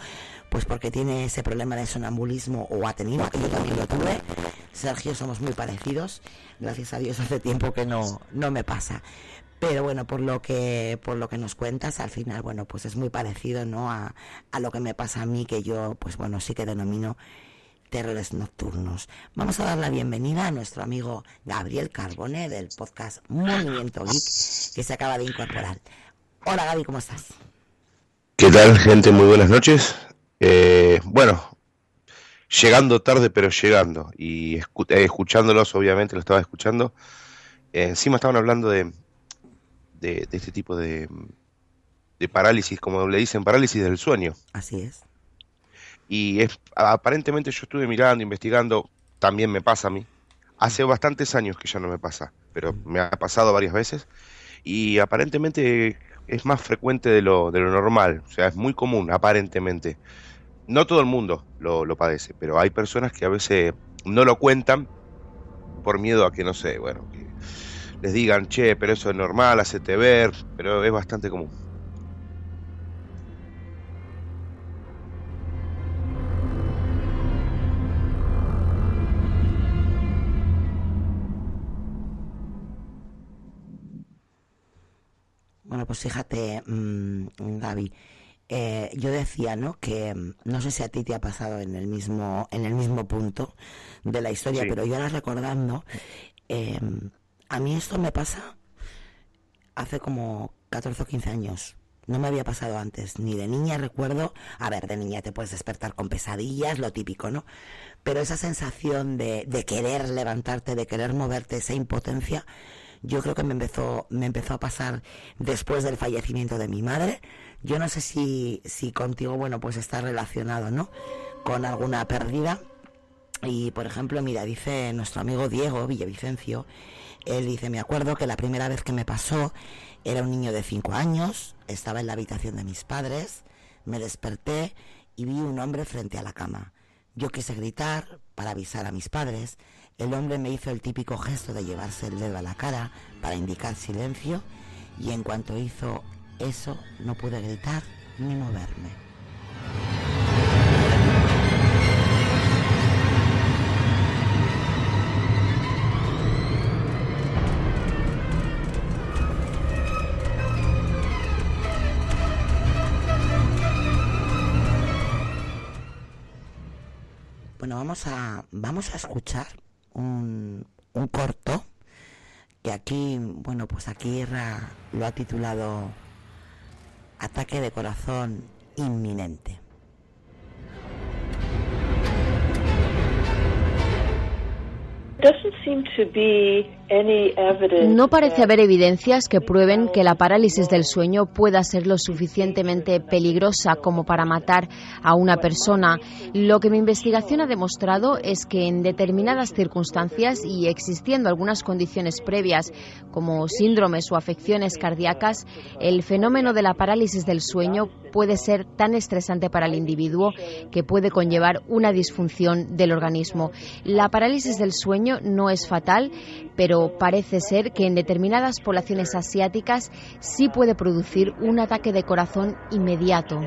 pues porque tiene ese problema de sonambulismo, o ha tenido, que yo también lo tuve. Sergio, somos muy parecidos, gracias a Dios hace tiempo que no me pasa. Pero bueno, por lo que nos cuentas, al final, bueno, pues es muy parecido, ¿no?, a lo que me pasa a mí, que yo, pues bueno, sí que denomino terrores nocturnos. Vamos a dar la bienvenida a nuestro amigo Gabriel Carbone, del podcast Movimiento Geek, que se acaba de incorporar. Hola Gaby, ¿cómo estás? ¿Qué tal, gente? Muy buenas noches. Bueno, llegando tarde, pero llegando. Y escuchándolos, obviamente, lo estaba escuchando. Encima estaban hablando de este tipo de parálisis, como le dicen, parálisis del sueño. Así es. Y aparentemente yo estuve mirando, investigando, también me pasa a mí. Hace bastantes años que ya no me pasa, pero me ha pasado varias veces. Y aparentemente es más frecuente de lo normal, o sea, es muy común, aparentemente. No todo el mundo lo padece, pero hay personas que a veces no lo cuentan por miedo a que, no sé, bueno, que les digan, che, pero eso es normal, hacete ver, pero es bastante común. Bueno, pues fíjate, Gaby, yo decía, ¿no?, que no sé si a ti te ha pasado en el mismo punto de la historia, sí, pero yo ahora recordando, a mí esto me pasa hace como 14 o 15 años. No me había pasado antes, ni de niña recuerdo. A ver, de niña te puedes despertar con pesadillas, lo típico, ¿no? Pero esa sensación de querer levantarte, de querer moverte, esa impotencia, yo creo que me empezó a pasar después del fallecimiento de mi madre. Yo no sé si contigo, bueno, pues está relacionado, ¿no?, con alguna pérdida. Y, por ejemplo, mira, dice nuestro amigo Diego Villavicencio, él dice, me acuerdo que la primera vez que me pasó era un niño de 5 años, estaba en la habitación de mis padres, me desperté y vi un hombre frente a la cama. Yo quise gritar para avisar a mis padres. El hombre me hizo el típico gesto de llevarse el dedo a la cara para indicar silencio, y en cuanto hizo eso no pude gritar ni moverme. Bueno, vamos a escuchar un corto que aquí, bueno, pues aquí lo ha titulado Ataque de corazón inminente. No parece haber evidencias que prueben que la parálisis del sueño pueda ser lo suficientemente peligrosa como para matar a una persona. Lo que mi investigación ha demostrado es que en determinadas circunstancias y existiendo algunas condiciones previas como síndromes o afecciones cardíacas, el fenómeno de la parálisis del sueño puede ser tan estresante para el individuo que puede conllevar una disfunción del organismo. La parálisis del sueño no es fatal, pero parece ser que en determinadas poblaciones asiáticas sí puede producir un ataque de corazón inmediato.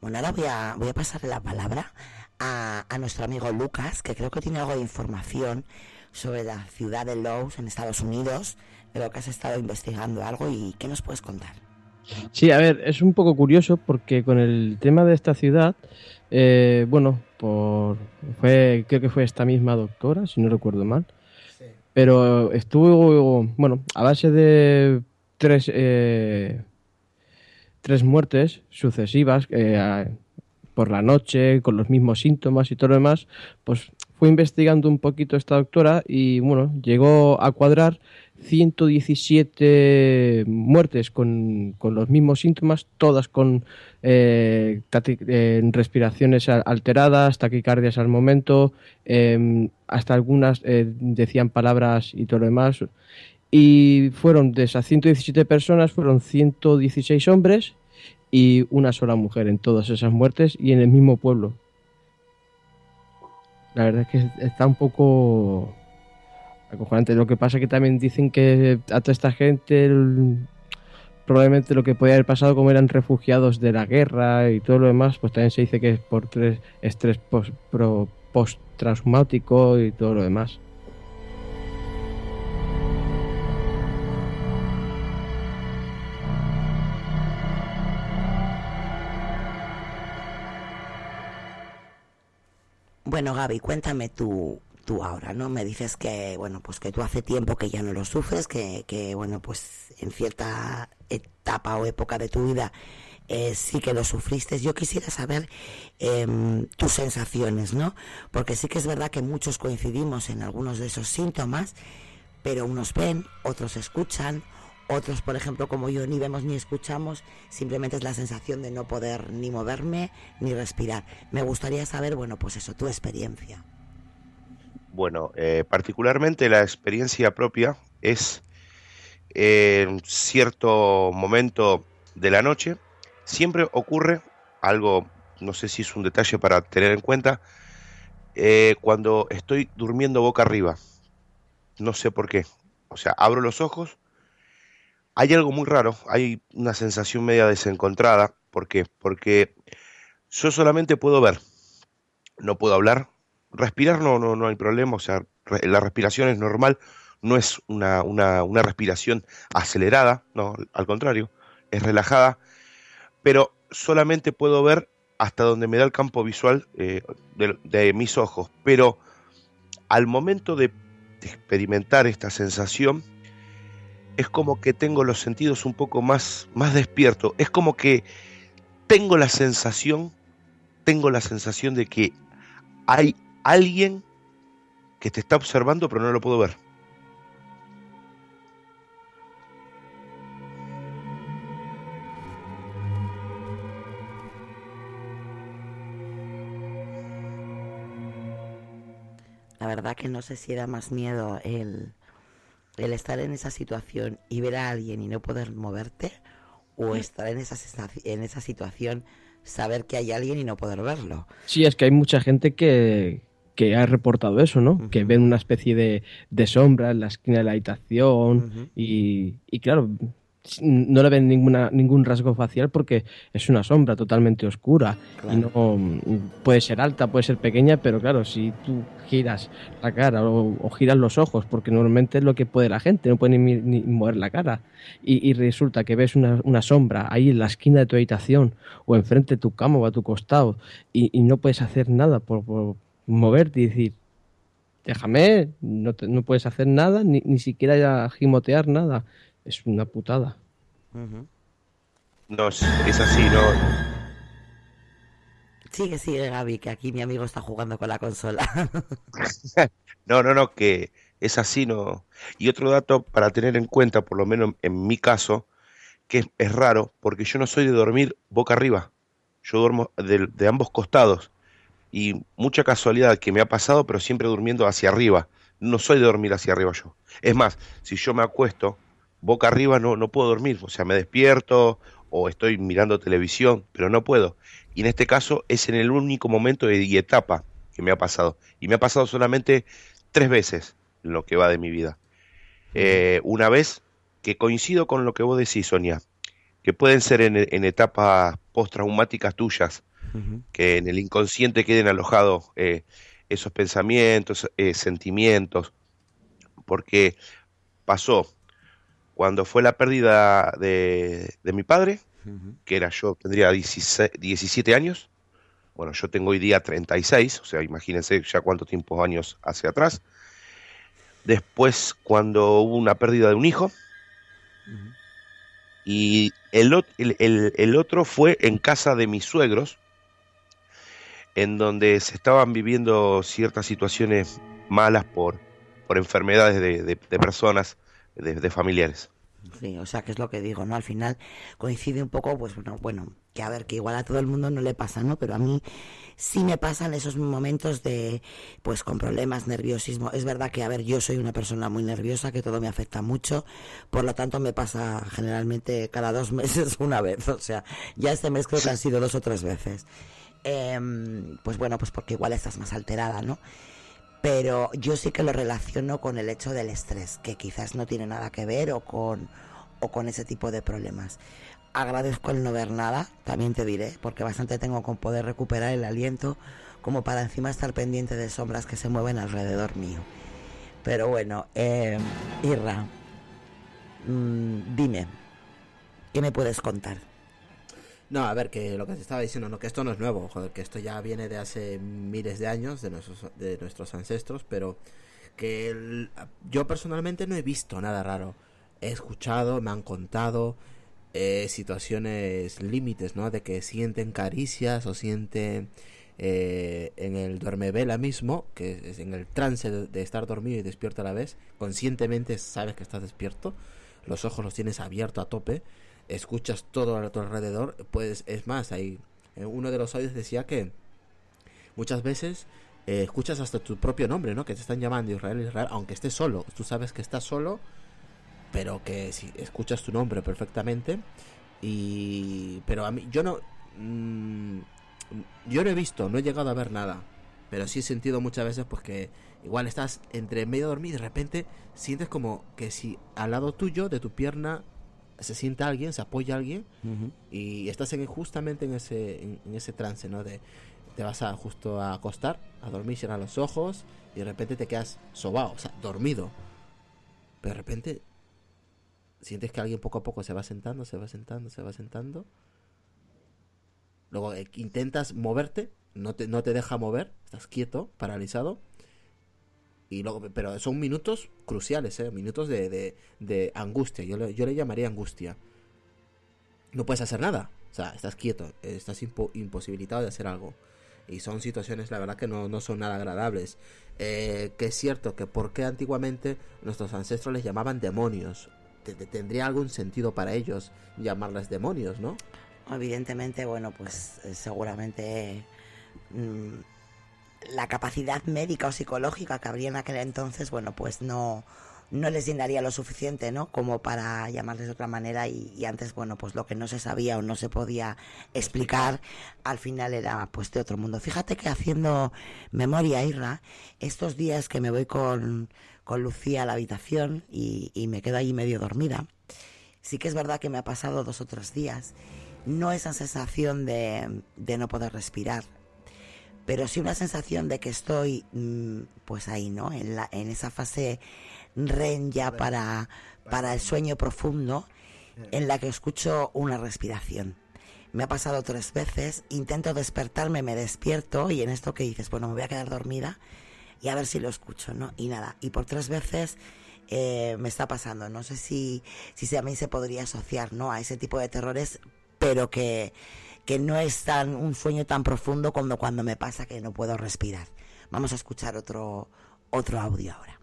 Bueno, ahora voy a pasarle la palabra a nuestro amigo Lucas, que creo que tiene algo de información sobre la ciudad de Laos en Estados Unidos. Creo que has estado investigando algo, y ¿qué nos puedes contar? Sí, a ver, es un poco curioso porque con el tema de esta ciudad, creo que fue esta misma doctora, si no recuerdo mal, sí, pero estuvo, bueno, a base de 3 muertes sucesivas por la noche, con los mismos síntomas y todo lo demás, pues fue investigando un poquito esta doctora y bueno, llegó a cuadrar 117 muertes con los mismos síntomas, todas con respiraciones alteradas, taquicardias al momento, hasta algunas decían palabras y todo lo demás. Y fueron de esas 117 personas, fueron 116 hombres y una sola mujer en todas esas muertes y en el mismo pueblo. La verdad es que está un poco acojonante. Lo que pasa es que también dicen que a toda esta gente probablemente lo que podía haber pasado, como eran refugiados de la guerra y todo lo demás, pues también se dice que es por estrés postraumático y todo lo demás. Bueno, Gaby, cuéntame tú ahora, ¿no? Me dices que, bueno, pues que tú hace tiempo que ya no lo sufres, que bueno, pues en cierta etapa o época de tu vida sí que lo sufriste. Yo quisiera saber tus sensaciones, ¿no? Porque sí que es verdad que muchos coincidimos en algunos de esos síntomas, pero unos ven, otros escuchan, otros, por ejemplo, como yo, ni vemos ni escuchamos, simplemente es la sensación de no poder ni moverme ni respirar. Me gustaría saber, bueno, pues eso, tu experiencia. Bueno, particularmente la experiencia propia es en cierto momento de la noche, siempre ocurre algo, no sé si es un detalle para tener en cuenta, cuando estoy durmiendo boca arriba, no sé por qué, o sea, abro los ojos. Hay algo muy raro, hay una sensación media desencontrada. ¿Por qué? Porque yo solamente puedo ver, no puedo hablar. Respirar no hay problema, o sea, la respiración es normal, no es una respiración acelerada, no, al contrario, es relajada, pero solamente puedo ver hasta donde me da el campo visual de mis ojos. Pero al momento de experimentar esta sensación, es como que tengo los sentidos un poco más despiertos. Es como que tengo la sensación de que hay alguien que te está observando, pero no lo puedo ver. La verdad que no sé si da más miedo el estar en esa situación y ver a alguien y no poder moverte, o estar en esa situación, saber que hay alguien y no poder verlo. Sí, es que hay mucha gente que ha reportado eso, ¿no? Uh-huh. Que ven una especie de sombra en la esquina de la habitación. Uh-huh. y claro, no le ven ningún rasgo facial porque es una sombra totalmente oscura. Claro. Y no puede ser alta, puede ser pequeña, pero claro, si tú giras la cara o giras los ojos, porque normalmente es lo que puede la gente, no puede ni mover la cara, y resulta que ves una sombra ahí en la esquina de tu habitación o enfrente de tu cama o a tu costado y no puedes hacer nada por moverte y decir, déjame, no puedes hacer nada, ni siquiera gimotear nada. Es una putada. Uh-huh. No, es así, no. Sigue, Gaby, que aquí mi amigo está jugando con la consola. No, que es así, no. Y otro dato para tener en cuenta, por lo menos en mi caso, que es raro, porque yo no soy de dormir boca arriba. Yo duermo de ambos costados. Y mucha casualidad que me ha pasado, pero siempre durmiendo hacia arriba. No soy de dormir hacia arriba yo. Es más, si yo me acuesto boca arriba no puedo dormir, o sea, me despierto o estoy mirando televisión, pero no puedo. Y en este caso es en el único momento y etapa que me ha pasado. Y me ha pasado solamente 3 veces en lo que va de mi vida. Una vez que coincido con lo que vos decís, Sonia, que pueden ser en etapas postraumáticas tuyas, uh-huh, que en el inconsciente queden alojados esos pensamientos, sentimientos, porque pasó cuando fue la pérdida de mi padre, uh-huh, que tendría 17 años, bueno, yo tengo hoy día 36, o sea, imagínense ya cuántos años hacia atrás. Después, cuando hubo una pérdida de un hijo, uh-huh, Y el otro fue en casa de mis suegros, en donde se estaban viviendo ciertas situaciones malas por enfermedades de personas, de familiares. Sí, o sea, que es lo que digo, ¿no? Al final coincide un poco, pues bueno, que a ver, que igual a todo el mundo no le pasa, ¿no? Pero a mí sí me pasan esos momentos de, pues con problemas, nerviosismo. Es verdad que, a ver, yo soy una persona muy nerviosa, que todo me afecta mucho, por lo tanto me pasa generalmente cada 2 meses una vez, o sea, ya este mes creo que han sido 2 o 3 veces. Pues bueno, pues porque igual estás más alterada, ¿no? Pero yo sí que lo relaciono con el hecho del estrés, que quizás no tiene nada que ver o con ese tipo de problemas. Agradezco el no ver nada, también te diré, porque bastante tengo con poder recuperar el aliento, como para encima estar pendiente de sombras que se mueven alrededor mío. Pero bueno, Irra, dime, ¿qué me puedes contar? No, a ver, que lo que te estaba diciendo, no, que esto no es nuevo, joder, que esto ya viene de hace miles de años, de nuestros ancestros, pero que yo personalmente no he visto nada raro. He escuchado, me han contado situaciones límites, ¿no? De que sienten caricias o sienten en el duermevela mismo, que es en el trance de estar dormido y despierto a la vez, conscientemente sabes que estás despierto, los ojos los tienes abiertos a tope, escuchas todo a tu alrededor, pues es más, ahí uno de los audios decía que muchas veces escuchas hasta tu propio nombre, ¿no? Que te están llamando Israel, aunque estés solo, tú sabes que estás solo, pero que si escuchas tu nombre perfectamente. Pero a mí yo no he visto, no he llegado a ver nada, pero sí he sentido muchas veces pues que igual estás entre medio dormido y de repente sientes como que si al lado tuyo de tu pierna se sienta alguien, se apoya alguien, y estás justamente en ese trance, ¿no? Te vas justo a acostar, a dormir, cierras los ojos y de repente te quedas sobao, o sea, dormido, pero de repente sientes que alguien poco a poco se va sentando, luego intentas moverte, no te deja mover, estás quieto, paralizado. Y luego, pero son minutos cruciales, minutos de angustia. Yo le llamaría angustia. No puedes hacer nada, o sea, estás quieto, estás imposibilitado de hacer algo. Y son situaciones, la verdad, que no son nada agradables. Que es cierto que por qué antiguamente nuestros ancestros les llamaban demonios. Tendría algún sentido para ellos llamarles demonios, ¿no? Evidentemente, bueno, pues seguramente la capacidad médica o psicológica que habría en aquel entonces, bueno, pues no les llenaría lo suficiente, ¿no? Como para llamarles de otra manera, y antes, bueno, pues lo que no se sabía o no se podía explicar, al final era pues de otro mundo. Fíjate que haciendo memoria, Irra, estos días que me voy con Lucía a la habitación y me quedo ahí medio dormida, sí que es verdad que me ha pasado 2 o 3 días, no esa sensación de no poder respirar, pero sí una sensación de que estoy pues ahí, ¿no? En esa fase REM ya para el sueño profundo, en la que escucho una respiración. Me ha pasado 3 veces, intento despertarme, me despierto, y en esto que dices, bueno, me voy a quedar dormida y a ver si lo escucho, ¿no? Y nada, y por 3 veces me está pasando. No sé si a mí se podría asociar, ¿no?, a ese tipo de terrores, pero que no es un sueño tan profundo como cuando me pasa que no puedo respirar. Vamos a escuchar otro audio ahora.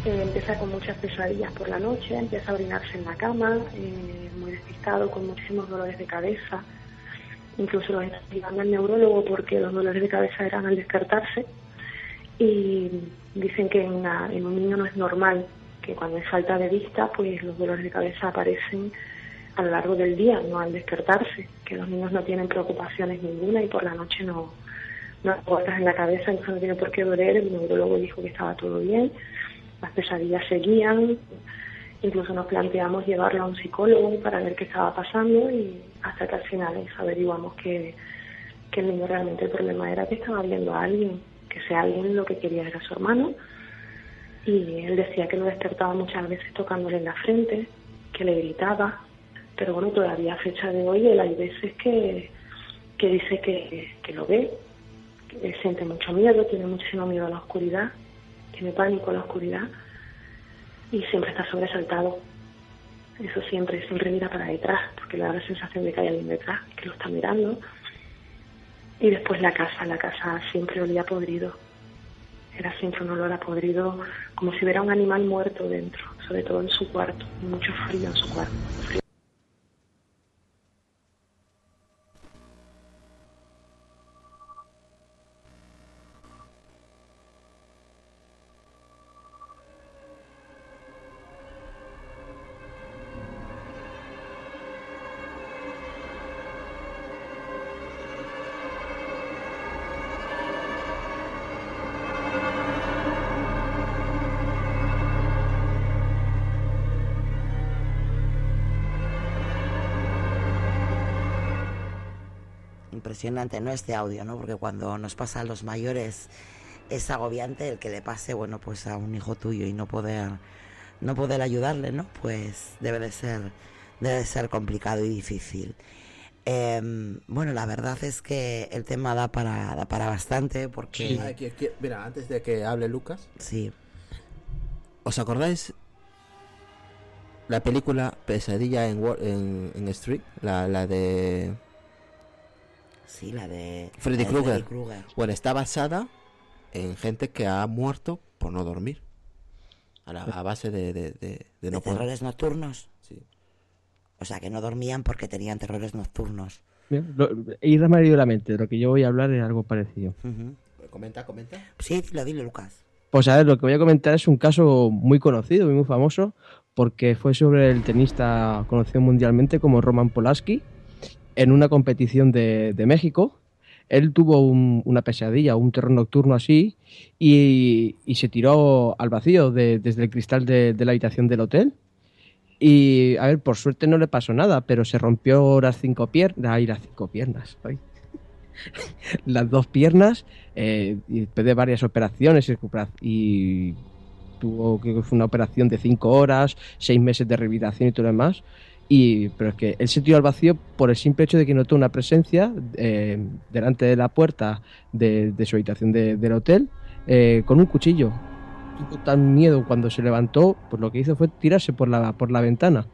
Empieza con muchas pesadillas por la noche, empieza a orinarse en la cama, muy despistado, con muchísimos dolores de cabeza. Incluso los está llevando al neurólogo porque los dolores de cabeza eran al despertarse, y dicen que en un niño no es normal, que cuando hay falta de vista, pues los dolores de cabeza aparecen a lo largo del día, no al despertarse, que los niños no tienen preocupaciones ninguna y por la noche no vueltas en la cabeza, entonces no tiene por qué doler. El neurólogo dijo que estaba todo bien. Las pesadillas seguían, Incluso nos planteamos llevarlo a un psicólogo para ver qué estaba pasando, y hasta que al final averiguamos que el niño realmente el problema era que estaba viendo a alguien, que ese alguien lo que quería era su hermano, y él decía que lo despertaba muchas veces tocándole en la frente, que le gritaba, pero bueno, todavía a fecha de hoy él hay veces que dice que lo ve, que siente mucho miedo, tiene muchísimo miedo a la oscuridad, tiene pánico a la oscuridad, y siempre está sobresaltado. Eso siempre mira para detrás, porque le da la sensación de que hay alguien detrás, que lo está mirando. Y después la casa siempre olía podrido. Era siempre un olor a podrido, como si hubiera un animal muerto dentro, sobre todo en su cuarto, mucho frío en su cuarto. Impresionante, ¿no? Este audio, ¿no? Porque cuando nos pasa a los mayores es agobiante el que le pase, bueno, pues a un hijo tuyo y no poder ayudarle, ¿no? Pues debe de ser complicado y difícil. Bueno, la verdad es que el tema da para bastante, porque... Sí. Mira, antes de que hable Lucas... Sí. ¿Os acordáis la película Pesadilla en Street? La de... Sí, la de Freddy Krueger. Krueger. Bueno, está basada en gente que ha muerto por no dormir. A base de no poder... terrores nocturnos. Sí. O sea, que no dormían porque tenían terrores nocturnos. Ir a la mente, de lo que yo voy a hablar es algo parecido. Uh-huh. Comenta. Sí, dilo, Lucas. Pues a ver, lo que voy a comentar es un caso muy conocido y muy famoso, porque fue sobre el tenista conocido mundialmente como Roman Polanski. En una competición de México, él tuvo una pesadilla, un terror nocturno así, y se tiró al vacío desde el cristal de la habitación del hotel. Y, a ver, por suerte no le pasó nada, pero se rompió las 5 piernas. Las 5 piernas, ay. Las 2 piernas, y después de varias operaciones, y tuvo que fue una operación de 5 horas, 6 meses de rehabilitación y todo lo demás. Pero es que él se tiró al vacío por el simple hecho de que notó una presencia delante de la puerta de su habitación del hotel con un cuchillo. Tuvo tan miedo cuando se levantó, pues lo que hizo fue tirarse por la ventana.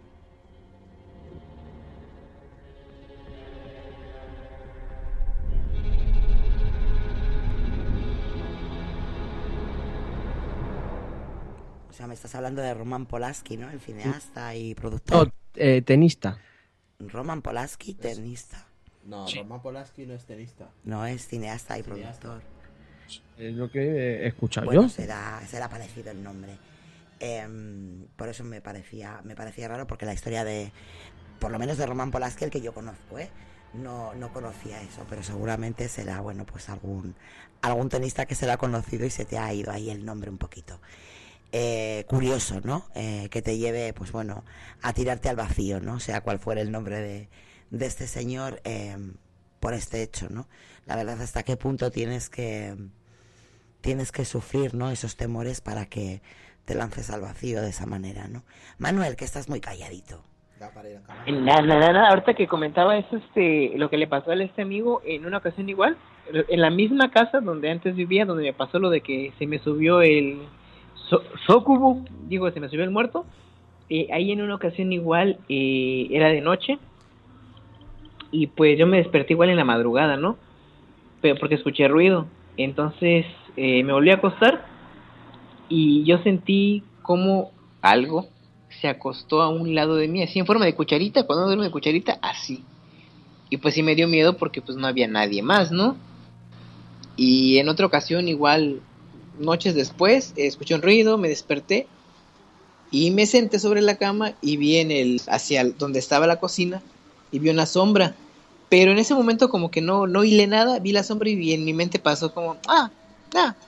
O sea, me estás hablando de Roman Polanski, ¿no? El cineasta y productor. No, tenista. Roman Polanski, tenista. No, sí. Roman Polanski no es tenista. No, es cineasta y productor. Es lo que he escuchado yo. Bueno, será parecido el nombre. Por eso me parecía raro, porque la historia por lo menos de Roman Polanski, el que yo conozco, no conocía eso, pero seguramente será, bueno, pues algún tenista que se lo ha conocido y se te ha ido ahí el nombre un poquito. Curioso, ¿no? Que te lleve, pues bueno, a tirarte al vacío, ¿no? Sea cual fuera el nombre de este señor, por este hecho, ¿no? La verdad, hasta qué punto tienes que sufrir, ¿no? Esos temores para que te lances al vacío de esa manera, ¿no? Manuel, que estás muy calladito. Nada, ahorita que comentaba eso, lo que le pasó a este amigo en una ocasión igual, en la misma casa donde antes vivía, donde me pasó lo de que se me subió el Sokubu, se me subió el muerto, ahí en una ocasión igual, era de noche, y pues yo me desperté igual en la madrugada, ¿no? Pero porque escuché ruido, entonces me volví a acostar, y yo sentí como algo se acostó a un lado de mí, así en forma de cucharita, cuando duerme de cucharita, así. Y pues sí me dio miedo porque pues no había nadie más, ¿no? Y en otra ocasión igual, noches después, escuché un ruido, me desperté y me senté sobre la cama y vi hacia donde estaba la cocina y vi una sombra. Pero en ese momento como que no hilé nada, vi la sombra y en mi mente pasó como,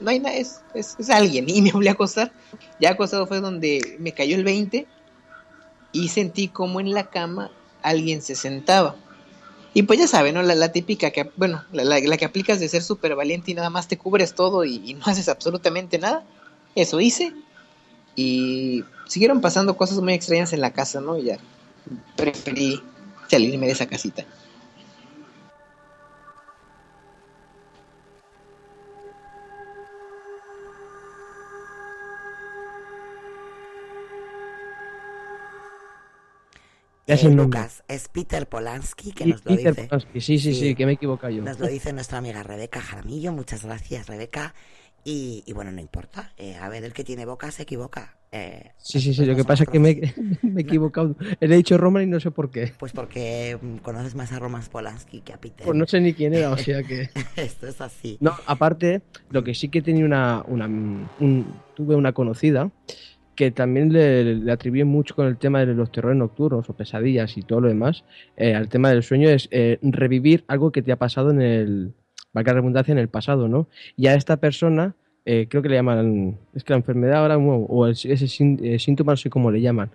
no hay nada, es alguien, y me volví a acostar. Ya acostado fue donde me cayó el 20 y sentí como en la cama alguien se sentaba. Y pues ya saben, ¿no? La típica que, bueno, la que aplicas de ser súper valiente y nada más te cubres todo y no haces absolutamente nada. Eso hice. Y siguieron pasando cosas muy extrañas en la casa, ¿no? Y ya preferí salirme de esa casita. Lucas, es Peter Polanski que nos lo Peter dice. Polanski. Sí, que me he equivocado yo. Nos lo dice nuestra amiga Rebeca Jaramillo. Muchas gracias, Rebeca. Y bueno, no importa. A ver, el que tiene boca se equivoca. Sí. Lo que pasa es que me he equivocado. Le he dicho Roman y no sé por qué. Pues porque conoces más a Roman Polanski que a Peter. Pues no sé ni quién era, o sea que... Esto es así. No, aparte, lo que sí que tenía tuve una conocida que también le atribuye mucho con el tema de los terrores nocturnos o pesadillas y todo lo demás, al tema del sueño, es revivir algo que te ha pasado valga la redundancia, en el pasado, ¿no? Y a esta persona, creo que le llaman, es que la enfermedad ahora, o ese síntoma, no sé cómo le llaman,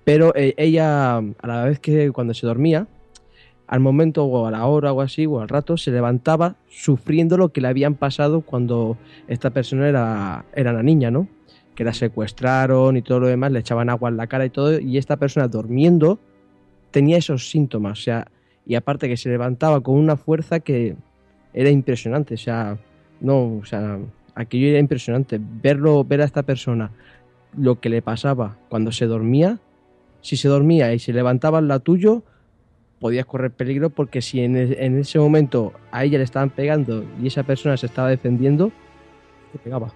pero ella, a la vez que cuando se dormía, al momento o a la hora o así, o al rato, se levantaba sufriendo lo que le habían pasado cuando esta persona era una niña, ¿no? Que la secuestraron y todo lo demás, le echaban agua en la cara y todo, y esta persona durmiendo tenía esos síntomas, o sea, y aparte que se levantaba con una fuerza que era impresionante, o sea, aquello era impresionante, ver a esta persona, lo que le pasaba cuando se dormía, si se dormía y se levantaba al lado tuyo, podías correr peligro, porque si en ese momento a ella le estaban pegando y esa persona se estaba defendiendo, te pegaba.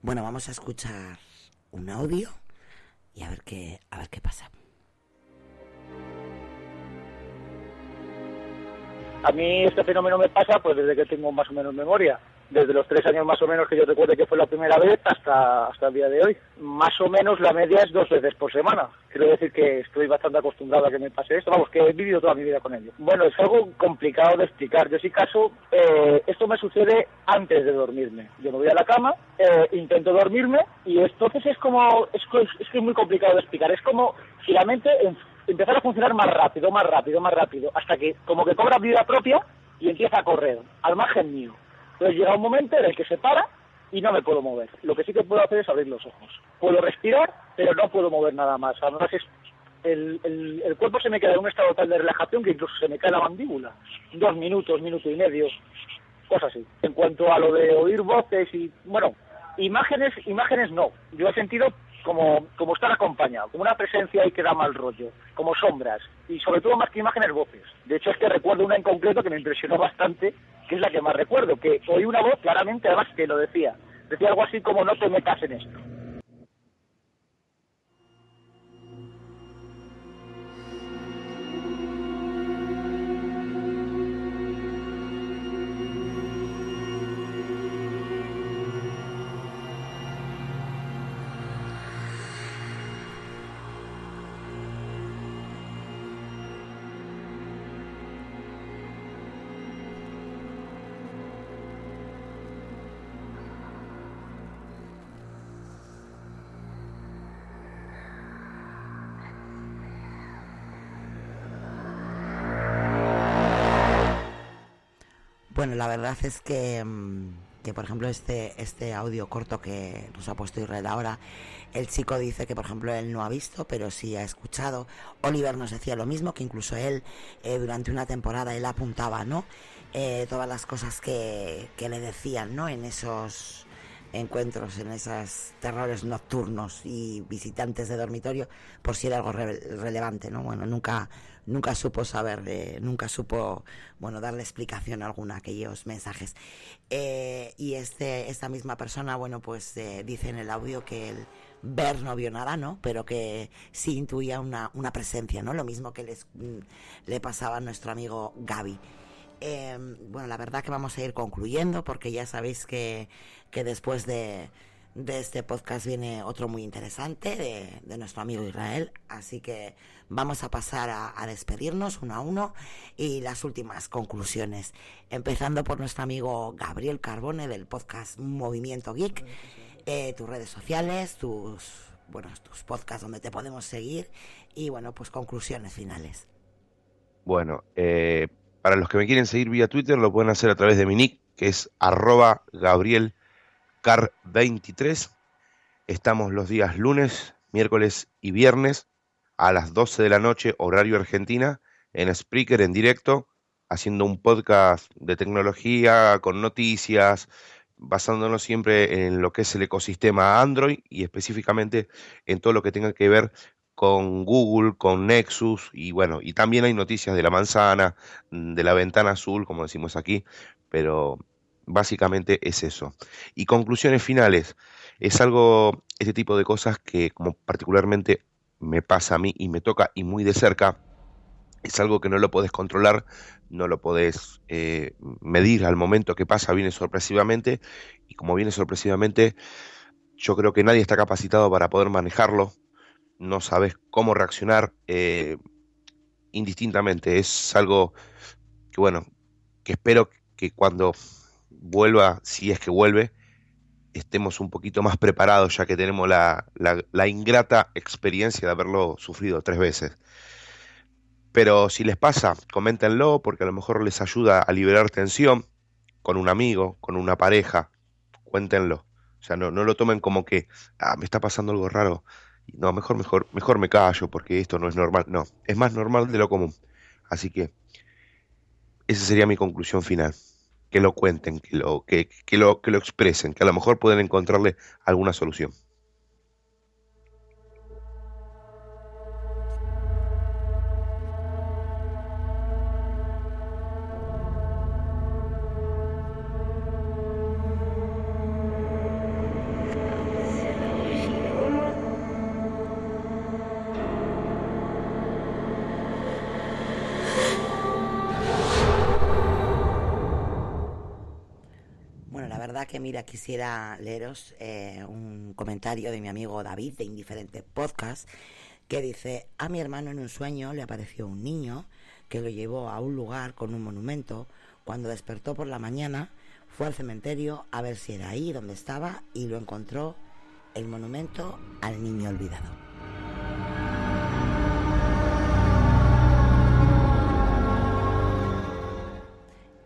Bueno, vamos a escuchar un audio y a ver qué pasa. A mí este fenómeno me pasa pues desde que tengo más o menos memoria. Desde los 3 años más o menos que yo recuerde que fue la primera vez hasta el día de hoy. Más o menos la media es 2 veces por semana. Quiero decir que estoy bastante acostumbrado a que me pase esto. Vamos, que he vivido toda mi vida con ello. Bueno, es algo complicado de explicar. Yo sí caso, esto me sucede antes de dormirme. Yo me voy a la cama, intento dormirme y entonces es que es muy complicado de explicar. Es como si la mente empezara a funcionar más rápido, hasta que como que cobra vida propia y empieza a correr, al margen mío. Entonces llega un momento en el que se para y no me puedo mover. Lo que sí que puedo hacer es abrir los ojos. Puedo respirar, pero no puedo mover nada más. Además, el cuerpo se me queda en un estado tal de relajación que incluso se me cae la mandíbula. 2 minutos, minuto y medio, cosas así. En cuanto a lo de oír voces y, bueno, imágenes no. Yo he sentido como estar acompañado, como una presencia ahí que da mal rollo, como sombras, y sobre todo más que imágenes, voces. De hecho es que recuerdo una en concreto que me impresionó bastante, que es la que más recuerdo, que oí una voz claramente, además que lo decía algo así como: no te metas en esto. Bueno, la verdad es que por ejemplo, este audio corto que nos ha puesto Israel ahora, el chico dice que, por ejemplo, él no ha visto, pero sí ha escuchado. Oliver nos decía lo mismo, que incluso él, durante una temporada, él apuntaba, ¿no? Todas las cosas que le decían, ¿no? En esos encuentros, en esos terrores nocturnos y visitantes de dormitorio, por si era algo relevante, ¿no? Bueno, nunca supo saber, nunca supo, bueno, darle explicación alguna a aquellos mensajes. Y esta misma persona, bueno, pues dice en el audio que él ver no vio nada, ¿no? Pero que sí intuía una presencia, ¿no? Lo mismo que le pasaba a nuestro amigo Gaby. Bueno, la verdad que vamos a ir concluyendo, porque ya sabéis que después de de este podcast viene otro muy interesante de nuestro amigo Israel, así que vamos a pasar a despedirnos uno a uno y las últimas conclusiones, empezando por nuestro amigo Gabriel Carbone del podcast Movimiento Geek, tus redes sociales, tus podcasts donde te podemos seguir y bueno, pues conclusiones finales. Bueno, para los que me quieren seguir vía Twitter lo pueden hacer a través de mi nick, que es @GabrielCar23. Estamos los días lunes, miércoles y viernes a las 12 de la noche, horario Argentina, en Spreaker en directo, haciendo un podcast de tecnología con noticias, basándonos siempre en lo que es el ecosistema Android y específicamente en todo lo que tenga que ver con Google, con Nexus, y bueno, y también hay noticias de la manzana, de la ventana azul, como decimos aquí, pero básicamente es eso. Y conclusiones finales, este tipo de cosas que como particularmente me pasa a mí y me toca y muy de cerca, es algo que no lo podés controlar, no lo podés medir al momento que pasa, viene sorpresivamente, y como viene sorpresivamente, yo creo que nadie está capacitado para poder manejarlo, no sabes cómo reaccionar indistintamente, es algo que bueno, que espero que cuando vuelva, si es que vuelve, estemos un poquito más preparados, ya que tenemos la ingrata experiencia de haberlo sufrido 3 veces. Pero si les pasa, coméntenlo, porque a lo mejor les ayuda a liberar tensión con un amigo, con una pareja, cuéntenlo. O sea, no lo tomen como que, me está pasando algo raro. No, mejor me callo, porque esto no es normal. No, es más normal de lo común. Así que esa sería mi conclusión final. Que lo cuenten, que lo expresen, que a lo mejor pueden encontrarle alguna solución. Que mira, quisiera leeros un comentario de mi amigo David de Indiferente Podcast, que dice: a mi hermano en un sueño le apareció un niño que lo llevó a un lugar con un monumento. Cuando despertó por la mañana fue al cementerio a ver si era ahí donde estaba y lo encontró, el monumento al niño olvidado.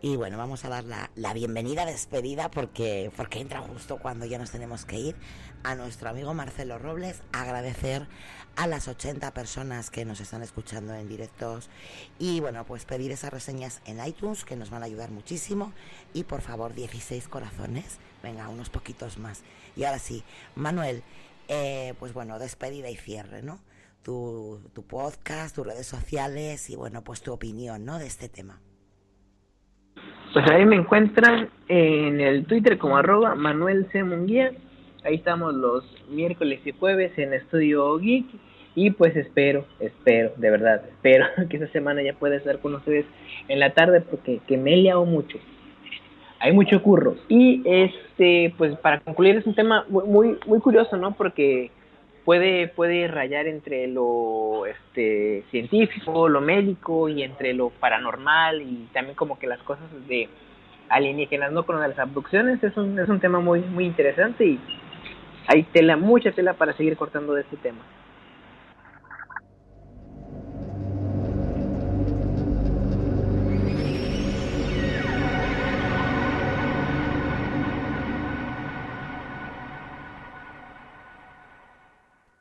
Y bueno, vamos a dar la bienvenida, despedida, porque entra justo cuando ya nos tenemos que ir, a nuestro amigo Marcelo Robles, agradecer a las 80 personas que nos están escuchando en directos y bueno, pues pedir esas reseñas en iTunes que nos van a ayudar muchísimo y por favor 16 corazones, venga, unos poquitos más. Y ahora sí, Manuel, pues bueno, despedida y cierre, ¿no? Tu podcast, tus redes sociales y bueno, pues tu opinión, ¿no?, de este tema. Pues ahí me encuentran en el Twitter como @ManuelCMunguía. Ahí estamos los miércoles y jueves en Estudio Geek. Y pues espero, de verdad, espero que esta semana ya pueda estar con ustedes en la tarde, porque que me he liado mucho. Hay mucho curro. Y pues para concluir, es un tema muy curioso, ¿no? Porque puede rayar entre lo científico, lo médico y entre lo paranormal y también como que las cosas de alienígenas, ¿no? Con las abducciones es un tema muy interesante y hay mucha tela para seguir cortando de este tema.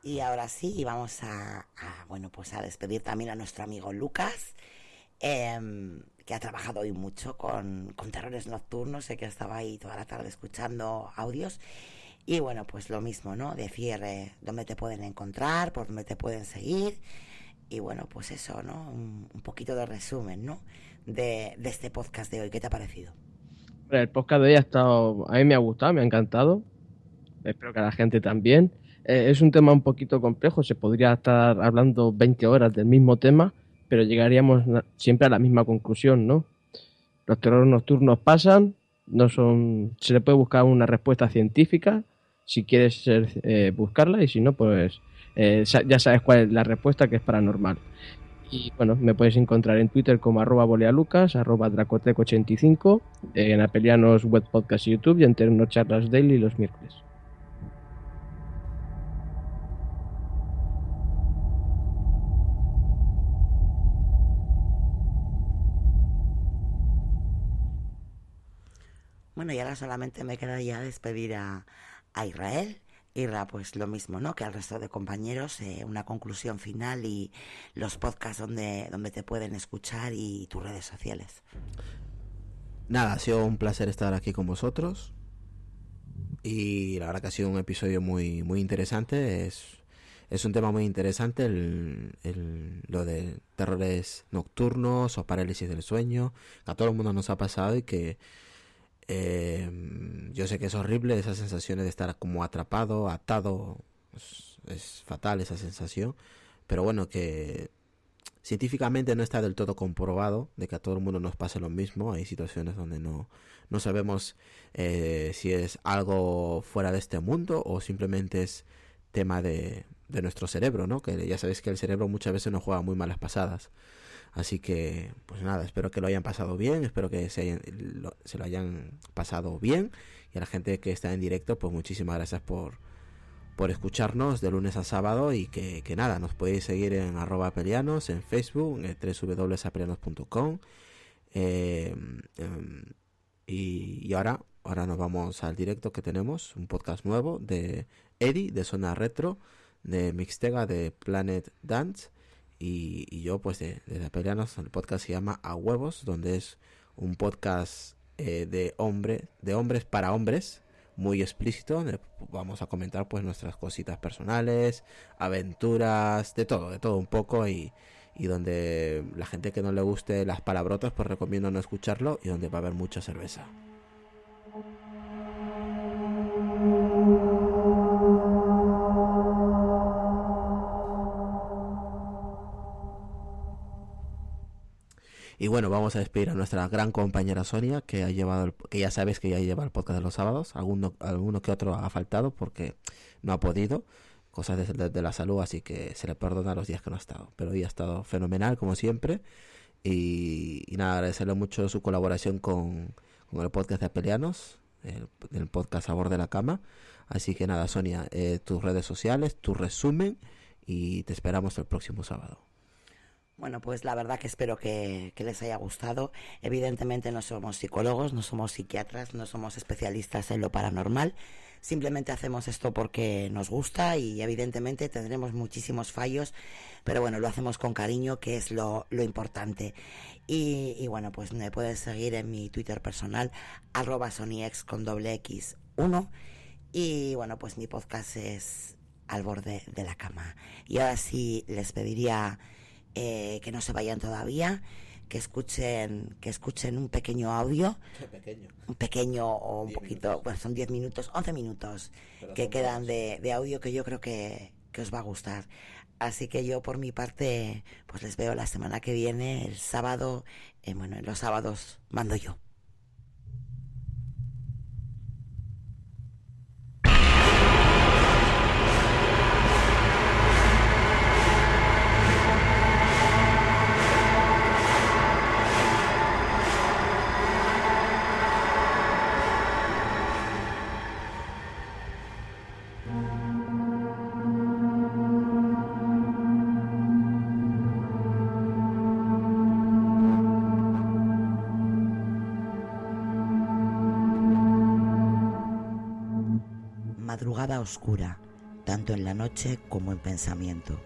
Y ahora sí, vamos a despedir también a nuestro amigo Lucas, que ha trabajado hoy mucho con Terrores Nocturnos, sé que estaba ahí toda la tarde escuchando audios. Y bueno, pues lo mismo, ¿no? Decir dónde te pueden encontrar, por dónde te pueden seguir. Y bueno, pues eso, ¿no? Un poquito de resumen, ¿no? De este podcast de hoy. ¿Qué te ha parecido? El podcast de hoy a mí me ha gustado, me ha encantado. Espero que a la gente también. Es un tema un poquito complejo, se podría estar hablando 20 horas del mismo tema, pero llegaríamos siempre a la misma conclusión, ¿no? Los terrores nocturnos pasan, se le puede buscar una respuesta científica, si quieres buscarla, y si no, pues ya sabes cuál es la respuesta, que es paranormal. Y bueno, me puedes encontrar en Twitter como @bolealucas, @dracotec85, en Apelianos Web Podcast y YouTube, y en Terno Charlas Daily los miércoles. Bueno, y ahora solamente me queda ya despedir a Israel. Irra, pues lo mismo, ¿no? Que al resto de compañeros, una conclusión final y los podcasts donde te pueden escuchar y tus redes sociales. Nada, ha sido un placer estar aquí con vosotros y la verdad que ha sido un episodio muy muy interesante. Es un tema muy interesante lo de terrores nocturnos o parálisis del sueño, que a todo el mundo nos ha pasado y que yo sé que es horrible esa sensación de estar como atrapado, atado, es fatal esa sensación, pero bueno, que científicamente no está del todo comprobado de que a todo el mundo nos pase lo mismo. Hay situaciones donde no sabemos si es algo fuera de este mundo o simplemente es tema de nuestro cerebro, ¿no? Que ya sabéis que el cerebro muchas veces nos juega muy malas pasadas. Así que, pues nada, espero que lo hayan pasado bien, espero que se lo hayan pasado bien. Y a la gente que está en directo, pues muchísimas gracias por escucharnos de lunes a sábado. Y que nada, nos podéis seguir en @apelianos, en Facebook, en www.apelianos.com. Y ahora nos vamos al directo que tenemos, un podcast nuevo de Eddie, de Zona Retro, de Mixtega, de Planet Dance. Y yo pues de Apelianos. El podcast se llama A Huevos, donde es un podcast de hombres para hombres, muy explícito, donde vamos a comentar pues nuestras cositas personales, aventuras, de todo un poco, y donde la gente que no le guste las palabrotas pues recomiendo no escucharlo, y donde va a haber mucha cerveza. Y bueno, vamos a despedir a nuestra gran compañera Sonia, que ya sabes que ya lleva el podcast de los sábados. Alguno que otro ha faltado porque no ha podido, cosas de la salud, así que se le perdona los días que no ha estado. Pero hoy ha estado fenomenal, como siempre. Y nada, agradecerle mucho su colaboración con el podcast de Apelianos, el podcast A Bord de la Cama. Así que nada, Sonia, tus redes sociales, tu resumen, y te esperamos el próximo sábado. Bueno, pues la verdad que espero que les haya gustado. Evidentemente no somos psicólogos, no somos psiquiatras, no somos especialistas en lo paranormal. Simplemente hacemos esto porque nos gusta, y evidentemente tendremos muchísimos fallos, pero bueno, lo hacemos con cariño, que es lo importante. Y bueno, pues me puedes seguir en mi Twitter personal, @soniex1. Y bueno, pues mi podcast es Al Borde de la Cama. Y ahora sí les pediría que no se vayan todavía, que escuchen un pequeño audio. Un pequeño o un poquito, minutos. Bueno, son 10 minutos, 11 minutos que quedan de audio, que yo creo que os va a gustar. Así que yo por mi parte pues les veo la semana que viene, el sábado. Bueno, en los sábados mando yo. Madrugada oscura, tanto en la noche como en pensamiento.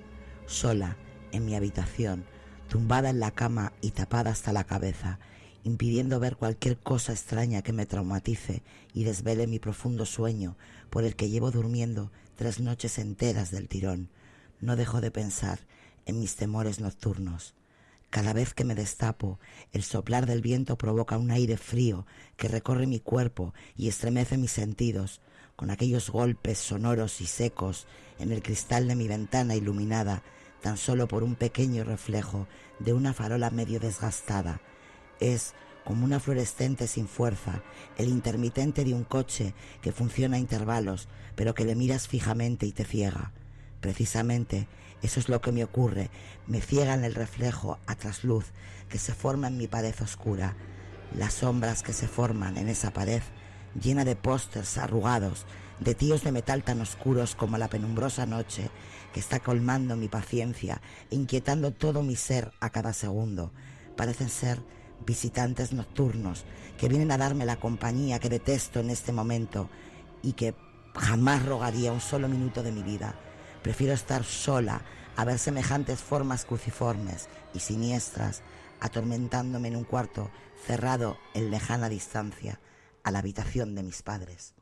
Sola, en mi habitación, tumbada en la cama y tapada hasta la cabeza, impidiendo ver cualquier cosa extraña que me traumatice y desvele mi profundo sueño, por el que llevo durmiendo 3 noches enteras del tirón. No dejo de pensar en mis temores nocturnos. Cada vez que me destapo, el soplar del viento provoca un aire frío que recorre mi cuerpo y estremece mis sentidos, con aquellos golpes sonoros y secos en el cristal de mi ventana iluminada tan solo por un pequeño reflejo de una farola medio desgastada. Es como una fluorescente sin fuerza, el intermitente de un coche que funciona a intervalos, pero que le miras fijamente y te ciega. Precisamente eso es lo que me ocurre, me ciega en el reflejo a trasluz que se forma en mi pared oscura, las sombras que se forman en esa pared llena de pósters arrugados, de tíos de metal tan oscuros como la penumbrosa noche que está colmando mi paciencia e inquietando todo mi ser a cada segundo. Parecen ser visitantes nocturnos que vienen a darme la compañía que detesto en este momento y que jamás rogaría un solo minuto de mi vida. Prefiero estar sola a ver semejantes formas cruciformes y siniestras atormentándome en un cuarto cerrado en lejana distancia a la habitación de mis padres.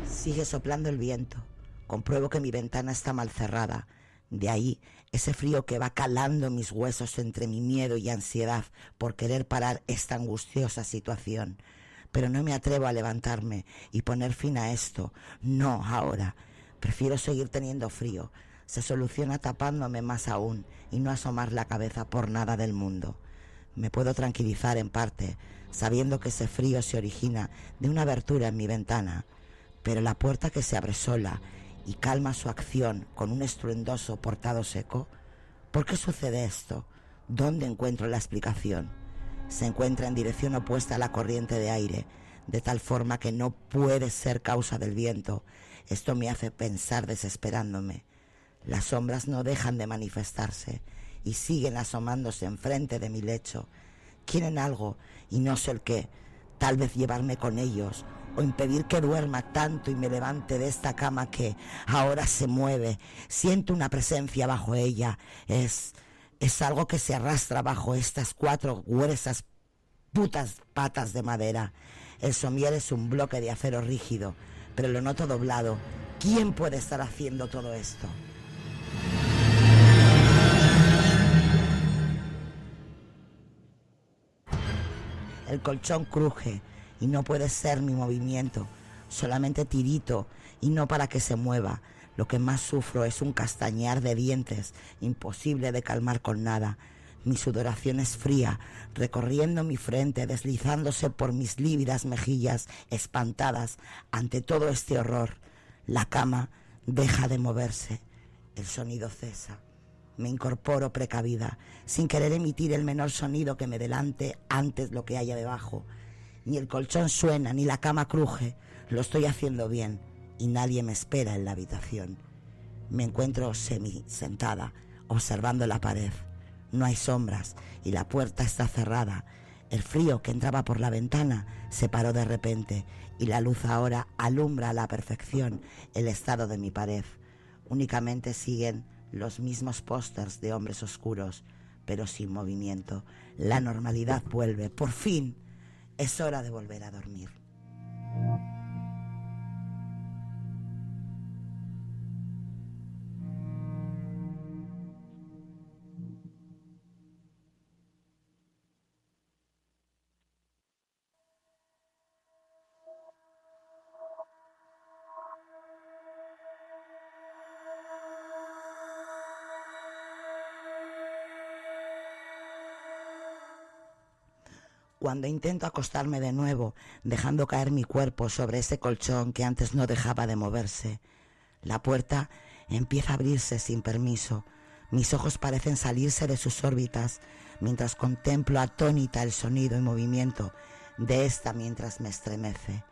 Sigue soplando el viento. Compruebo que mi ventana está mal cerrada. De ahí ese frío que va calando mis huesos entre mi miedo y ansiedad por querer parar esta angustiosa situación. Pero no me atrevo a levantarme y poner fin a esto. No ahora. Prefiero seguir teniendo frío. Se soluciona tapándome más aún y no asomar la cabeza por nada del mundo. Me puedo tranquilizar en parte, sabiendo que ese frío se origina de una abertura en mi ventana. Pero la puerta que se abre sola y calma su acción con un estruendoso portado seco. ¿Por qué sucede esto? ¿Dónde encuentro la explicación? Se encuentra en dirección opuesta a la corriente de aire, de tal forma que no puede ser causa del viento. Esto me hace pensar desesperándome. Las sombras no dejan de manifestarse y siguen asomándose enfrente de mi lecho. Quieren algo y no sé el qué. Tal vez llevarme con ellos o impedir que duerma tanto y me levante de esta cama que ahora se mueve. Siento una presencia bajo ella. Es algo que se arrastra bajo estas 4 gruesas putas patas de madera. El somier es un bloque de acero rígido, pero lo noto doblado. ¿Quién puede estar haciendo todo esto? El colchón cruje y no puede ser mi movimiento, solamente tirito y no para que se mueva. Lo que más sufro es un castañear de dientes, imposible de calmar con nada. Mi sudoración es fría, recorriendo mi frente, deslizándose por mis lívidas mejillas, espantadas ante todo este horror. La cama deja de moverse, el sonido cesa. Me incorporo precavida, sin querer emitir el menor sonido que me delante antes lo que haya debajo. Ni el colchón suena, ni la cama cruje. Lo estoy haciendo bien y nadie me espera en la habitación. Me encuentro semi-sentada, observando la pared. No hay sombras y la puerta está cerrada. El frío que entraba por la ventana se paró de repente y la luz ahora alumbra a la perfección el estado de mi pared. Únicamente siguen los mismos pósters de hombres oscuros, pero sin movimiento. La normalidad vuelve, por fin. Es hora de volver a dormir. Cuando intento acostarme de nuevo, dejando caer mi cuerpo sobre ese colchón que antes no dejaba de moverse, la puerta empieza a abrirse sin permiso. Mis ojos parecen salirse de sus órbitas mientras contemplo atónita el sonido y movimiento de esta mientras me estremece.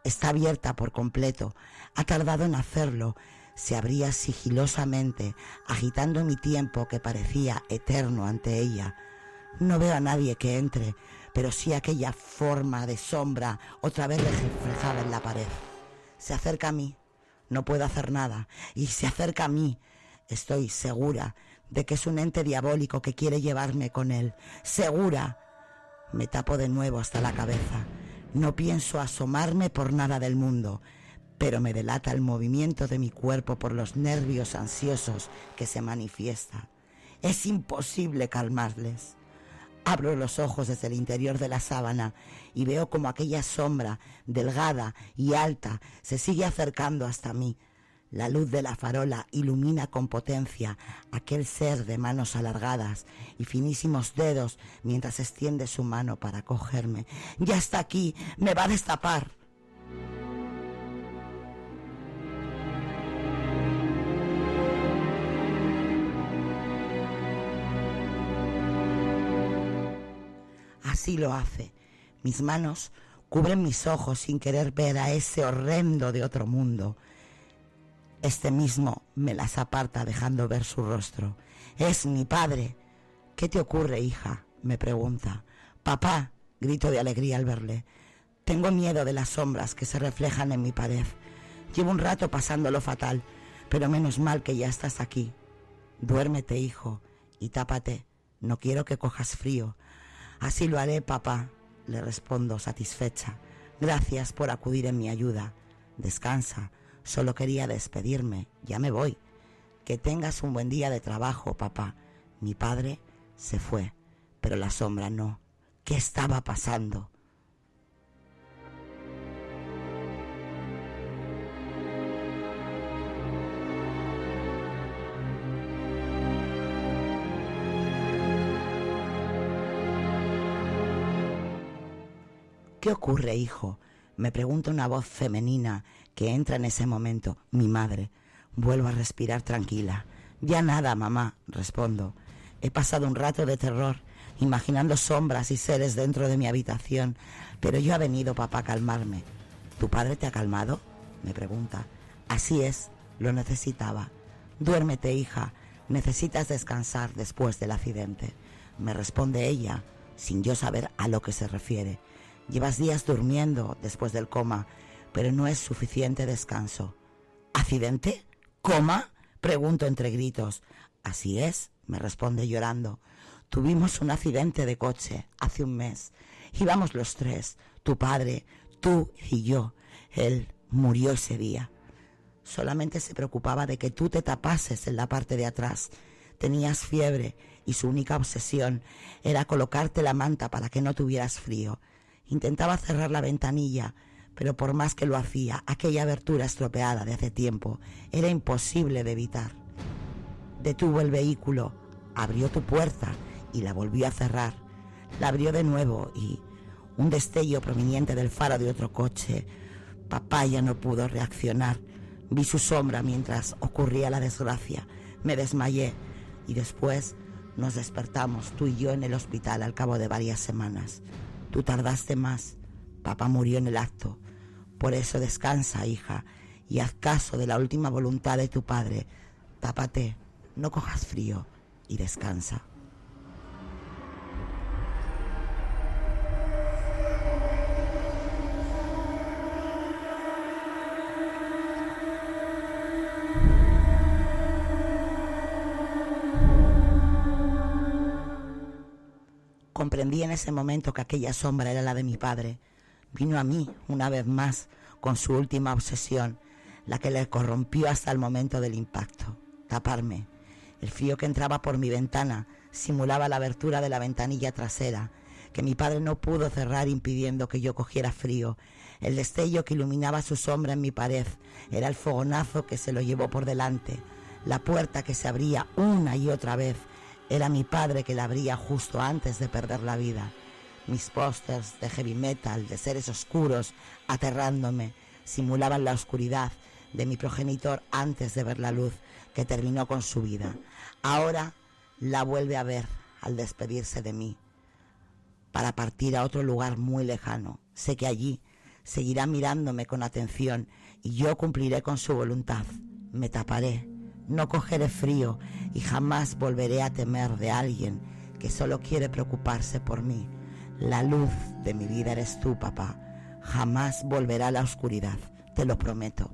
Está abierta por completo, ha tardado en hacerlo. Se abría sigilosamente, agitando mi tiempo que parecía eterno ante ella. No veo a nadie que entre, pero sí aquella forma de sombra otra vez reflejada en la pared. Se acerca a mí, no puedo hacer nada, y se acerca a mí. Estoy segura de que es un ente diabólico que quiere llevarme con él. ¡Segura! Me tapo de nuevo hasta la cabeza. No pienso asomarme por nada del mundo, pero me delata el movimiento de mi cuerpo por los nervios ansiosos que se manifiestan. Es imposible calmarles. Abro los ojos desde el interior de la sábana y veo como aquella sombra, delgada y alta, se sigue acercando hasta mí. La luz de la farola ilumina con potencia aquel ser de manos alargadas y finísimos dedos mientras extiende su mano para cogerme. Ya está aquí, me va a destapar. Así lo hace. Mis manos cubren mis ojos sin querer ver a ese horrendo de otro mundo. Este mismo me las aparta dejando ver su rostro. Es mi padre. ¿Qué te ocurre, hija?, me pregunta. Papá, grito de alegría al verle. Tengo miedo de las sombras que se reflejan en mi pared. Llevo un rato pasándolo fatal, pero menos mal que ya estás aquí. Duérmete, hijo, y tápate. No quiero que cojas frío. Así lo haré, papá, le respondo satisfecha. Gracias por acudir en mi ayuda. Descansa. Solo quería despedirme. Ya me voy. Que tengas un buen día de trabajo, papá. Mi padre se fue, pero la sombra no. ¿Qué estaba pasando? ¿Qué ocurre, hijo?, me pregunta una voz femenina que entra en ese momento. Mi madre. Vuelvo a respirar tranquila. Ya nada, mamá, respondo. He pasado un rato de terror, imaginando sombras y seres dentro de mi habitación, pero yo ha venido, papá, a calmarme. ¿Tu padre te ha calmado?, me pregunta. Así es, lo necesitaba. Duérmete, hija, necesitas descansar después del accidente, me responde ella, sin yo saber a lo que se refiere. Llevas días durmiendo después del coma, pero no es suficiente descanso. ¿Accidente? ¿Coma?, pregunto entre gritos. Así es, me responde llorando. Tuvimos un accidente de coche hace un mes. Íbamos los tres, tu padre, tú y yo. Él murió ese día. Solamente se preocupaba de que tú te tapases en la parte de atrás. Tenías fiebre y su única obsesión era colocarte la manta para que no tuvieras frío. Intentaba cerrar la ventanilla, pero por más que lo hacía, aquella abertura estropeada de hace tiempo era imposible de evitar. Detuvo el vehículo, abrió tu puerta y la volvió a cerrar. La abrió de nuevo y un destello proveniente del faro de otro coche. Papá ya no pudo reaccionar. Vi su sombra mientras ocurría la desgracia. Me desmayé y después nos despertamos tú y yo en el hospital al cabo de varias semanas. Tú tardaste más. Papá murió en el acto. Por eso descansa, hija, y haz caso de la última voluntad de tu padre. Tápate, no cojas frío y descansa. Comprendí en ese momento que aquella sombra era la de mi padre. Vino a mí una vez más con su última obsesión, la que le corrompió hasta el momento del impacto. Taparme. El frío que entraba por mi ventana simulaba la abertura de la ventanilla trasera, que mi padre no pudo cerrar impidiendo que yo cogiera frío. El destello que iluminaba su sombra en mi pared era el fogonazo que se lo llevó por delante. La puerta que se abría una y otra vez era mi padre que la abría justo antes de perder la vida. Mis pósters de heavy metal, de seres oscuros, aterrándome, simulaban la oscuridad de mi progenitor antes de ver la luz que terminó con su vida. Ahora la vuelve a ver al despedirse de mí, para partir a otro lugar muy lejano. Sé que allí seguirá mirándome con atención y yo cumpliré con su voluntad. Me taparé. No cogeré frío y jamás volveré a temer de alguien que solo quiere preocuparse por mí. La luz de mi vida eres tú, papá. Jamás volverá a la oscuridad, te lo prometo.